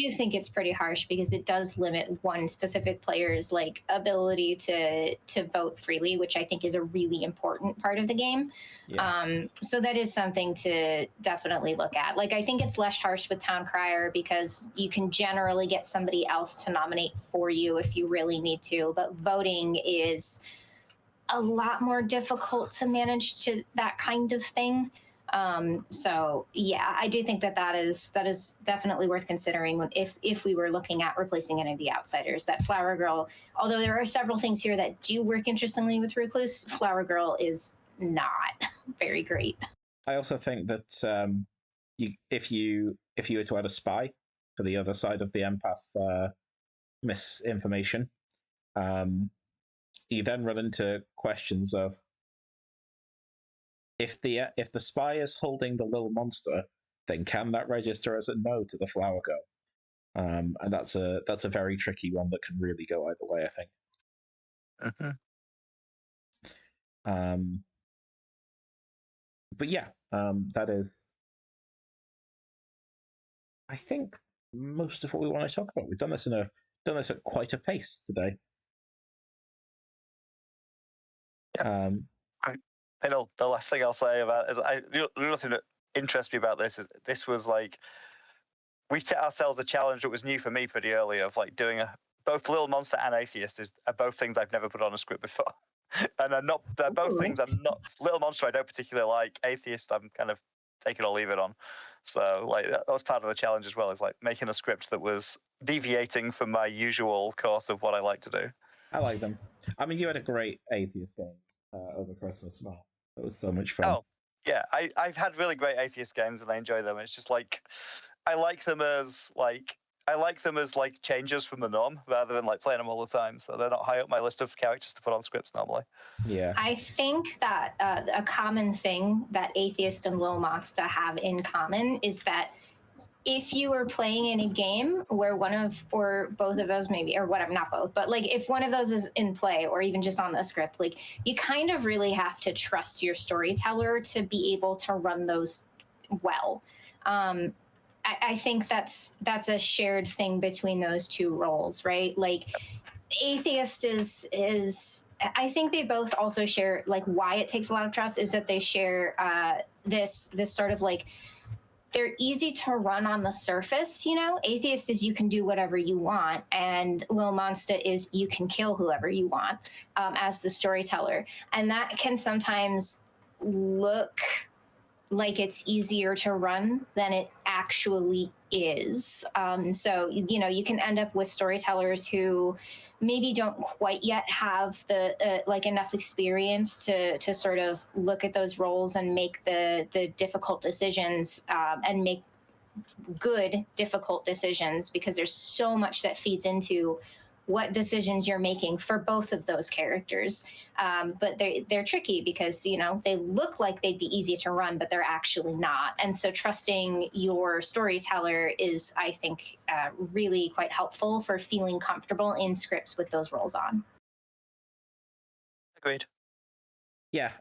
think it's pretty harsh because it does limit one specific player's like ability to vote freely, which I think is a really important part of the game. Yeah. So that is something to definitely look at. Like I think it's less harsh with Town Crier because you can generally get somebody else to nominate for you if you really need to, but voting is a lot more difficult to manage to that kind of thing. So yeah, I do think that is definitely worth considering if we were looking at replacing any of the outsiders. That Flower Girl, although there are several things here that do work interestingly with Recluse, Flower Girl is not very great. I also think that if you were to add a spy for the other side of the empath misinformation, you then run into questions of if the spy is holding the little monster, then can that register as a no to the flower girl? And that's a very tricky one that can really go either way, I think. But yeah, that is, I think, most of what we want to talk about. We've done this at quite a pace today. Yeah. I know the last thing I'll say about is the other thing that interests me about this is this was like we set ourselves a challenge that was new for me pretty early of like doing both Little Monster and Atheist are both things I've never put on a script before. And they're both things I'm not. Little Monster I don't particularly like. Atheist I'm kind of take it or leave it on. So like that was part of the challenge as well, is like making a script that was deviating from my usual course of what I like to do. I like them. I mean, you had a great Atheist game over Christmas. Wow, it was so much fun. Oh yeah, I've had really great Atheist games and I enjoy them. It's just like I like them as changes from the norm rather than like playing them all the time. So they're not high up my list of characters to put on scripts normally. Yeah, I think that a common thing that Atheist and Little Monster have in common is that if you are playing in a game where one of or both of those maybe, or whatever, not both, but like if one of those is in play or even just on the script, like you kind of really have to trust your storyteller to be able to run those well. I think that's a shared thing between those two roles, right? Like Atheist is I think they both also share like why it takes a lot of trust is that they share this sort of like they're easy to run on the surface, you know. Atheist is you can do whatever you want, and Lil Monster is you can kill whoever you want as the storyteller, and that can sometimes look like it's easier to run than it actually is. So you know you can end up with storytellers who maybe don't quite yet have the like enough experience to sort of look at those roles and make the difficult decisions and make good difficult decisions, because there's so much that feeds into what decisions you're making for both of those characters. But they're tricky because, you know, they look like they'd be easy to run, but they're actually not. And so trusting your storyteller is, I think, really quite helpful for feeling comfortable in scripts with those roles on. Agreed. Yeah.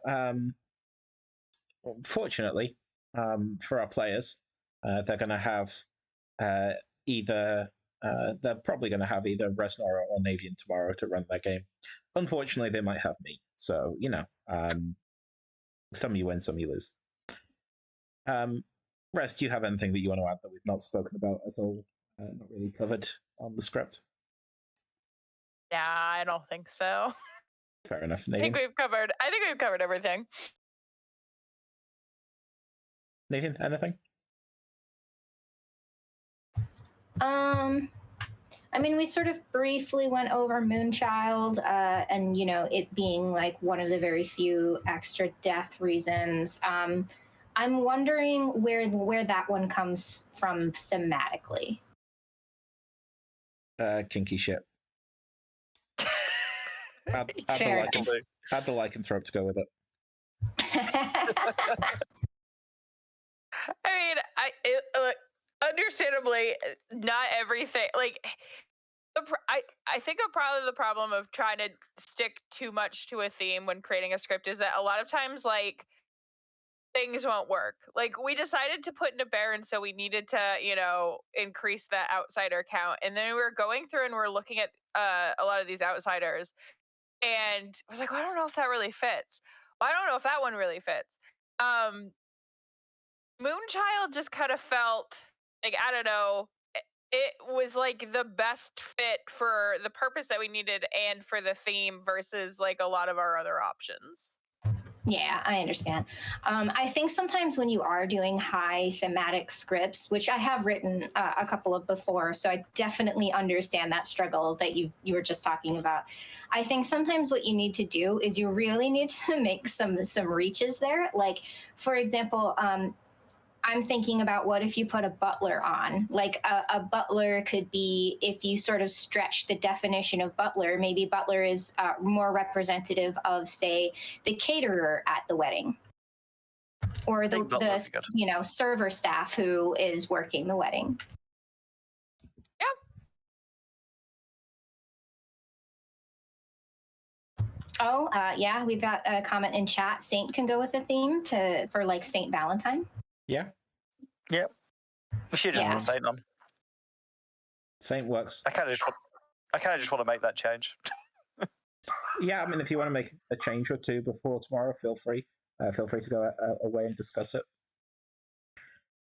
Fortunately, for our players, they're going to have either they're probably going to have either Reznora or Navian tomorrow to run their game. Unfortunately, they might have me. So, you know, some you win, some you lose. Res, do you have anything that you want to add that we've not spoken about at all? Not really covered on the script? Nah, I don't think so. Fair enough. I think Navian, we've covered everything. Navian, anything? I mean, we sort of briefly went over Moonchild, and, you know, it being like one of the very few extra death reasons. I'm wondering where that one comes from thematically. Kinky shit. Add Fair the lycanthrope to go with it. I mean, understandably, not everything. Like, I think probably the problem of trying to stick too much to a theme when creating a script is that a lot of times, like, things won't work. Like, we decided to put in a Baron, so we needed to, you know, increase that outsider count, and then we were going through and we're looking at a lot of these outsiders, and I was like, well, I don't know if that really fits. Well, I don't know if that one really fits. Moonchild just kind of felt like, I don't know, it was like the best fit for the purpose that we needed and for the theme versus like a lot of our other options. Yeah, I understand. I think sometimes when you are doing high thematic scripts, which I have written a couple of before, so I definitely understand that struggle that you were just talking about. I think sometimes what you need to do is you really need to make some reaches there. Like, for example, I'm thinking about what if you put a butler on? Like a butler could be, if you sort of stretch the definition of butler, maybe butler is more representative of, say, the caterer at the wedding, or the you know, server staff who is working the wedding. Yeah. Oh, yeah, we've got a comment in chat. Saint can go with a theme for like Saint Valentine. Yeah. Yep. We should just put Saint on. Saint works. I kind of just want to make that change. Yeah, I mean, if you want to make a change or two before tomorrow, feel free. Feel free to go away and discuss it.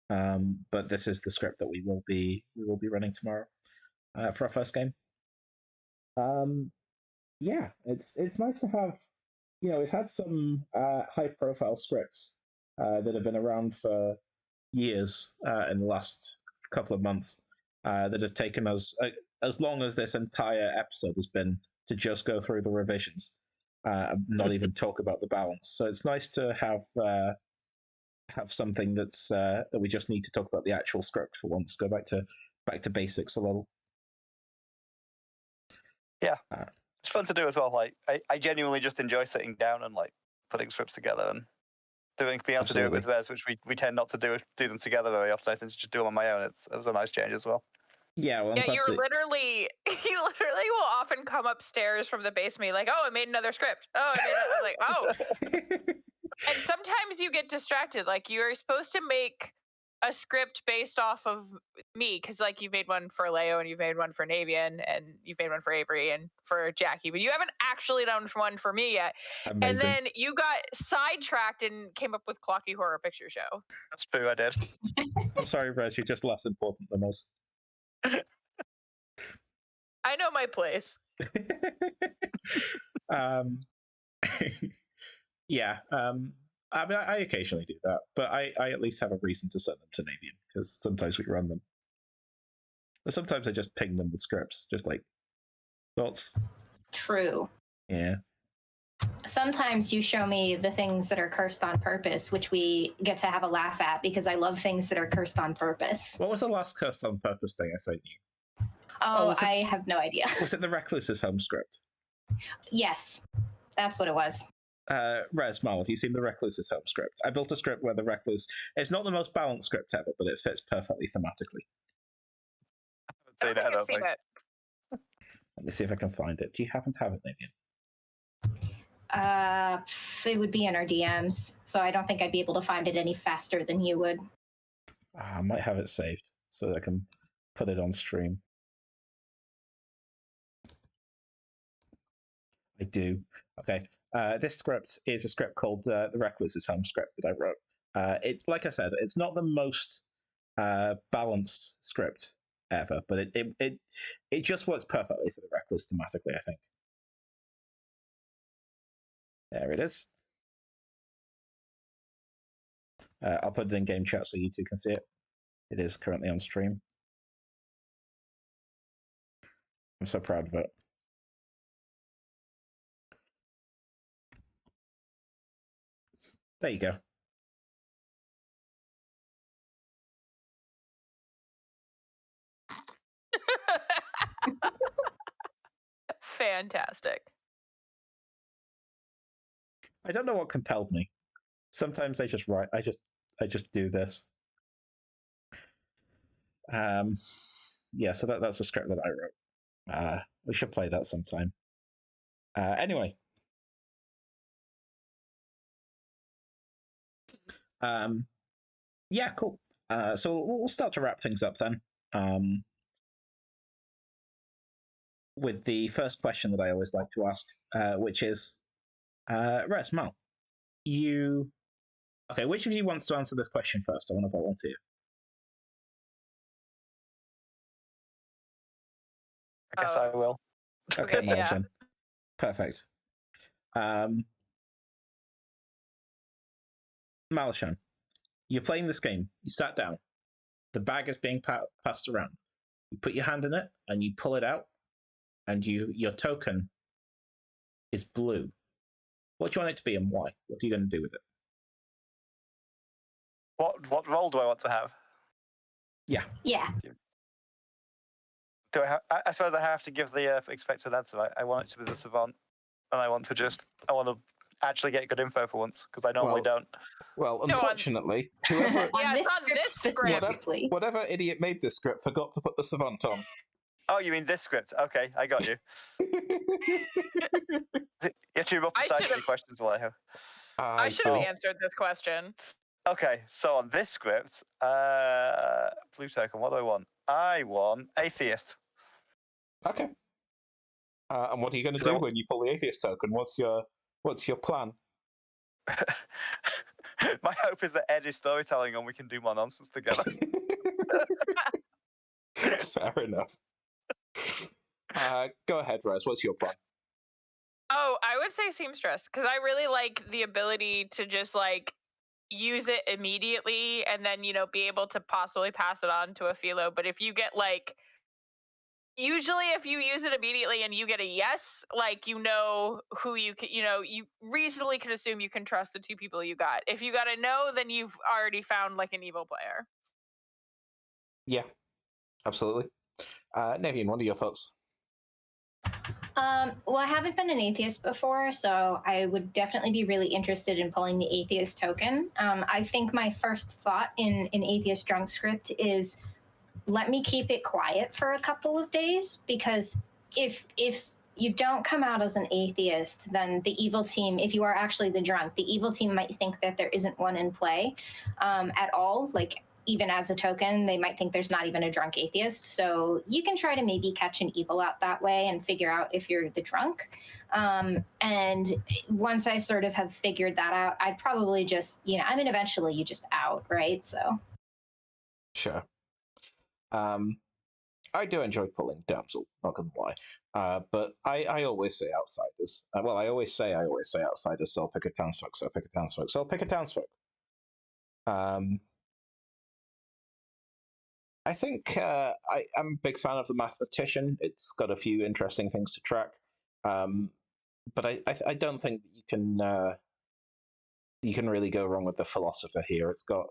But this is the script that we will be running tomorrow for our first game. Yeah, it's nice to have. You know, we've had some high-profile scripts that have been around for years in the last couple of months that have taken us as long as this entire episode has been to just go through the revisions, not even talk about the balance. So it's nice to have something that's that we just need to talk about the actual script for once. Go back to basics a little. Yeah, it's fun to do as well. Like I genuinely just enjoy sitting down and like putting scripts together and being able to do it with Rez, which we tend not to do them together very often. I tend to just do them on my own. It was a nice change as well. Yeah, well, yeah, you literally will often come upstairs from the basement like, oh, I made another script. Oh, like, oh. And sometimes you get distracted. Like, you're supposed to make a script based off of me, because like you've made one for Leo and you've made one for Navian and you've made one for Avery and for Jackie, but you haven't actually done one for me yet. Amazing. And then you got sidetracked and came up with Clocky Horror Picture Show. That's true, I did. I'm sorry, Rez, you're just less important than us. I know my place. Yeah. I mean, I occasionally do that, but I at least have a reason to send them to Navian, because sometimes we run them. But sometimes I just ping them with scripts, just like thoughts. True. Yeah. Sometimes you show me the things that are cursed on purpose, which we get to have a laugh at because I love things that are cursed on purpose. What was the last cursed on purpose thing I sent you? Oh, was it- I have no idea. Was it the Recluse's home script? Yes, that's what it was. Resmal, have you seen the Recluse's home script? I built a script where the Recluse is not the most balanced script ever, but it fits perfectly thematically. I don't think I've seen it. Let me see if I can find it. Do you happen to have it, Minion? It would be in our DMs, so I don't think I'd be able to find it any faster than you would. I might have it saved so that I can put it on stream. I do. Okay. This script is a script called The Recluse's Home script that I wrote. Like I said, it's not the most balanced script ever, but it just works perfectly for the Recluse thematically, I think. There it is. I'll put it in game chat so you two can see it. It is currently on stream. I'm so proud of it. There you go. Fantastic. I don't know what compelled me. Sometimes I just write. I just do this. Yeah, so that's a script that I wrote. We should play that sometime. Anyway. Yeah, cool. So we'll start to wrap things up then. With the first question that I always like to ask, which is, Res, Mal, you... Okay, which of you wants to answer this question first? I want to volunteer. I guess I will. Okay, Yeah. Malashaan. Perfect. Malashaan, you're playing this game. You sat down. The bag is being passed around. You put your hand in it, and you pull it out, and your token is blue. What do you want it to be, and why? What are you going to do with it? What role do I want to have? Yeah. Do I have? I suppose I have to give the expected answer. I want it to be the savant, and I want to actually get good info for once because I normally don't. Well, unfortunately, whoever On this it's on script this script. specifically. whatever idiot made this script forgot to put the savant on. Oh, you mean this script? Okay, I got you. You're too much I precise should've- any questions, Alejo. I should have answered this question. Okay, so on this script, blue token. What do I want? I want atheist. Okay. And what are you going to do when you pull the atheist token? What's your plan? My hope is that Ed is storytelling and we can do more nonsense together. Fair enough. Go ahead, Res. What's your plan? Oh, I would say seamstress because I really like the ability to just like use it immediately and then be able to possibly pass it on to a philo. But if you get like, usually if you use it immediately and you get a yes, like who you can, you reasonably can assume you can trust the two people you got. If you got a no, then you've already found like an evil player. Yeah, absolutely. Nevian, what are your thoughts? Well, I haven't been an atheist before, so I would definitely be really interested in pulling the atheist token. I think my first thought in an atheist drunk script is let me keep it quiet for a couple of days, because if you don't come out as an atheist, then the evil team, if you are actually the drunk, the evil team might think that there isn't one in play at all. Like, even as a token, they might think there's not even a drunk atheist. So you can try to maybe catch an evil out that way and figure out if you're the drunk. And once I sort of have figured that out, I'd probably just, eventually you just out, right? So. Sure. I do enjoy pulling damsel, not gonna lie. But I always say outsiders. Well, I always say outsiders, so I'll pick a townsfolk, so I'll pick a townsfolk, so I'll pick a townsfolk. I think I'm a big fan of the mathematician. It's got a few interesting things to track. But I don't think that you can really go wrong with the philosopher here. It's got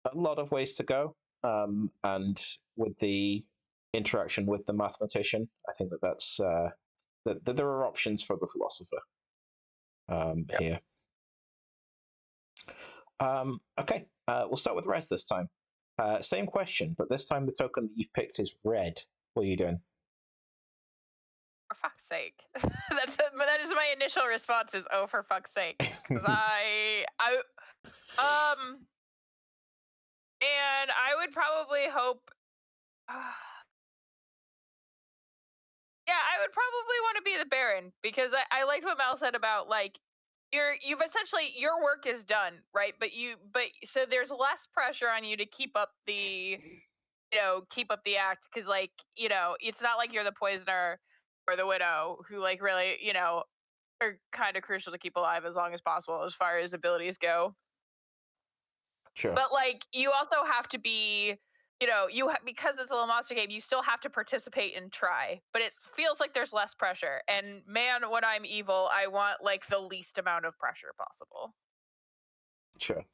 a lot of ways to go. And with the interaction with the mathematician. I think that's that there are options for the philosopher here. Okay, we'll start with Rez this time. Same question, but this time the token that you've picked is red. What are you doing? For fuck's sake. That is my initial response is, oh, for fuck's sake. Because and I would probably hope, yeah, I would probably want to be the Baron, because I liked what Mel said about, like, you've essentially, your work is done, right? But so there's less pressure on you to keep up the act, because, like, it's not like you're the poisoner or the widow who, like, really, are kind of crucial to keep alive as long as possible as far as abilities go. But, like, you also have to be, because it's a little monster game, you still have to participate and try. But it feels like there's less pressure. And man, when I'm evil, I want, like, the least amount of pressure possible. Sure.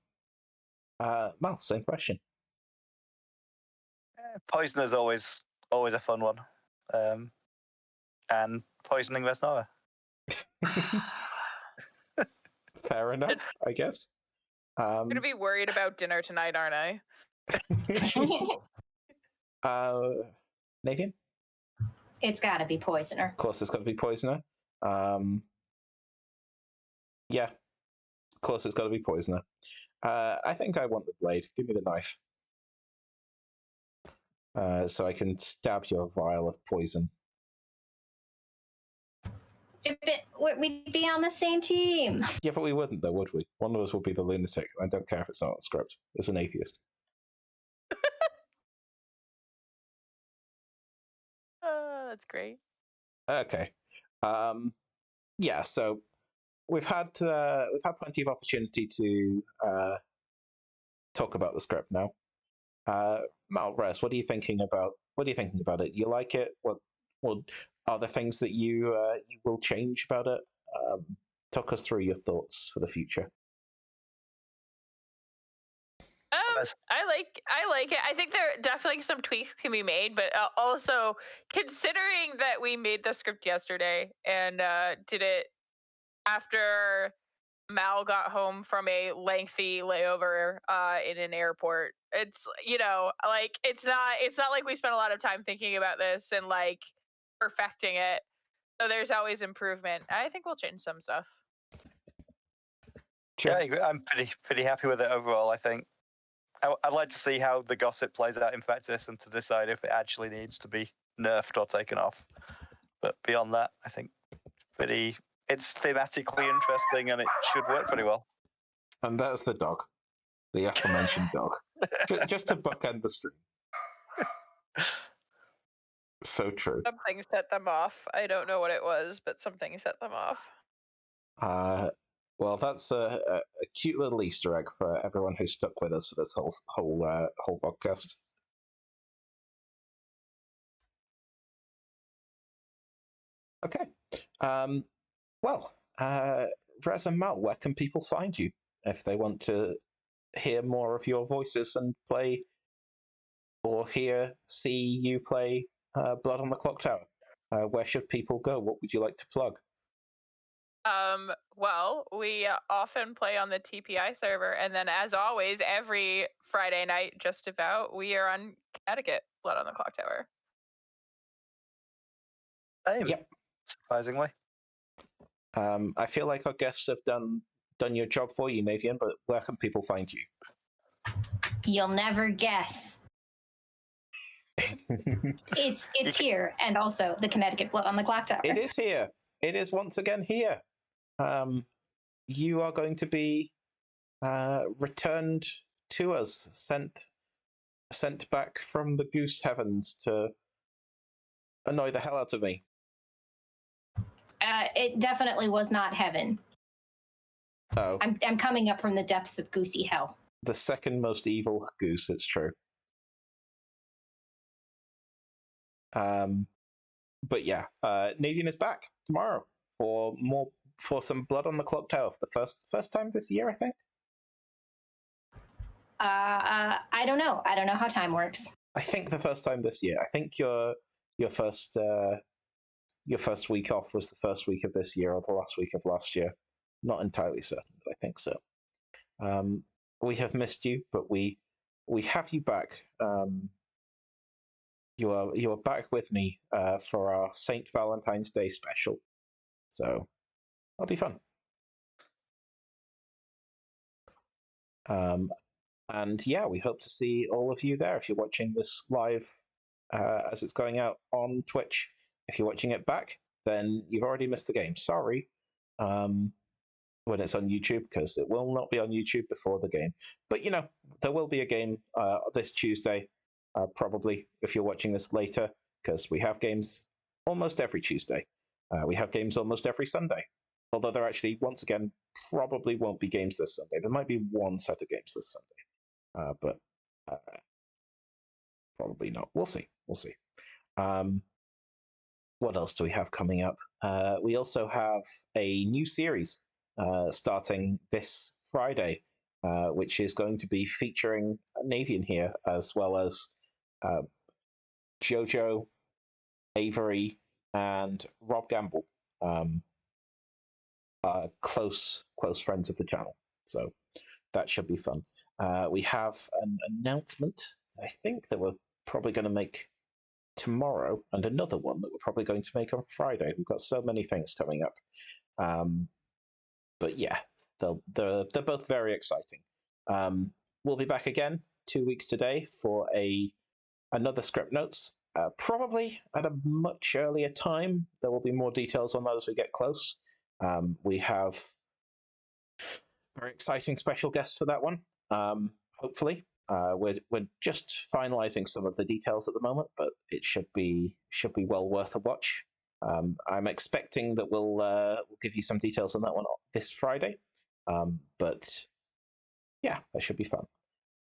Mal, same question. Poisoner's always a fun one, and poisoning Reznora. Fair enough, I guess. I'm gonna be worried about dinner tonight, aren't I? Nathan? It's got to be poisoner. Of course, it's got to be poisoner. Yeah, of course, it's got to be poisoner. I think I want the blade. Give me the knife. So I can stab your vial of poison. We'd be on the same team. Yeah, but we wouldn't, though, would we? One of us will be the lunatic. I don't care if it's not on the script. It's an atheist. That's great. Okay. Yeah. So we've had plenty of opportunity to talk about the script now. Mal, Rez, what are you thinking about? What are you thinking about it? You like it? What are the things that you will change about it? Talk us through your thoughts for the future. I like it. I think there definitely some tweaks can be made, but also considering that we made the script yesterday and did it after Mal got home from a lengthy layover in an airport, it's like it's not like we spent a lot of time thinking about this and, like, perfecting it. So there's always improvement. I think we'll change some stuff. Sure. Yeah, I'm pretty happy with it overall. I think I'd like to see how the gossip plays out in practice and to decide if it actually needs to be nerfed or taken off. But beyond that, I think it's thematically interesting and it should work pretty well. And that's the dog, the aforementioned dog, just to bookend the stream. So true. Something set them off. I don't know what it was, but something set them off. Well, that's a cute little Easter egg for everyone who stuck with us for this whole podcast. Okay. Well, Rez and Mal, where can people find you if they want to hear more of your voices and play, or see you play Blood on the Clock Tower? Where should people go? What would you like to plug? Well, we often play on the TPI server, and then, as always, every Friday night, just about, we are on Connecticut, Blood on the Clock Tower. Same. Yep. Surprisingly. I feel like our guests have done your job for you, Navian, but where can people find you? You'll never guess. It's here, and also the Connecticut Blood on the Clock Tower. It is here. It is once again here. You are going to be returned to us, sent back from the goose heavens to annoy the hell out of me. It definitely was not heaven. Oh, I'm coming up from the depths of goosey hell. The second most evil goose. It's true. But yeah, Nadine is back tomorrow for some Blood on the Clock Tower for the first time this year, I think. I don't know. I don't know how time works. I think the first time this year. I think your first week off was the first week of this year or the last week of last year. Not entirely certain, but I think so. We have missed you, but we have you back. You are back with me for our Saint Valentine's Day special, so that'll be fun. And yeah, we hope to see all of you there. If you're watching this live as it's going out on Twitch, if you're watching it back, then you've already missed the game. Sorry. When it's on YouTube, because it will not be on YouTube before the game. But you know, there will be a game this Tuesday, probably, if you're watching this later, because we have games almost every Tuesday. We have games almost every Sunday. Although there actually, once again, probably won't be games this Sunday. There might be one set of games this Sunday, but probably not. We'll see. We'll see. What else do we have coming up? We also have a new series starting this Friday, which is going to be featuring Navian here, as well as Jojo, Avery, and Rob Gamble, close friends of the channel. So that should be fun. We have an announcement, I think, that we're probably going to make tomorrow, and another one that we're probably going to make on Friday. We've got so many things coming up. But yeah, they're both very exciting. We'll be back again 2 weeks today for another script notes, probably at a much earlier time. There will be more details on that as we get close. We have a very exciting special guest for that one, hopefully. We're just finalizing some of the details at the moment, but it should be well worth a watch. I'm expecting that we'll give you some details on that one this Friday, but yeah, that should be fun.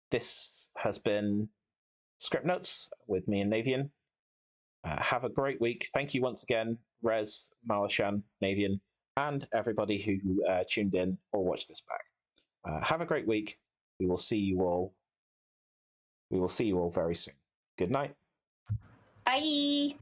This has been Script Notes with me and Navian. Have a great week. Thank you once again, Rez, Malashaan, Navian, and everybody who tuned in or watched this back. Have a great week. We will see you all very soon. Good night. Bye.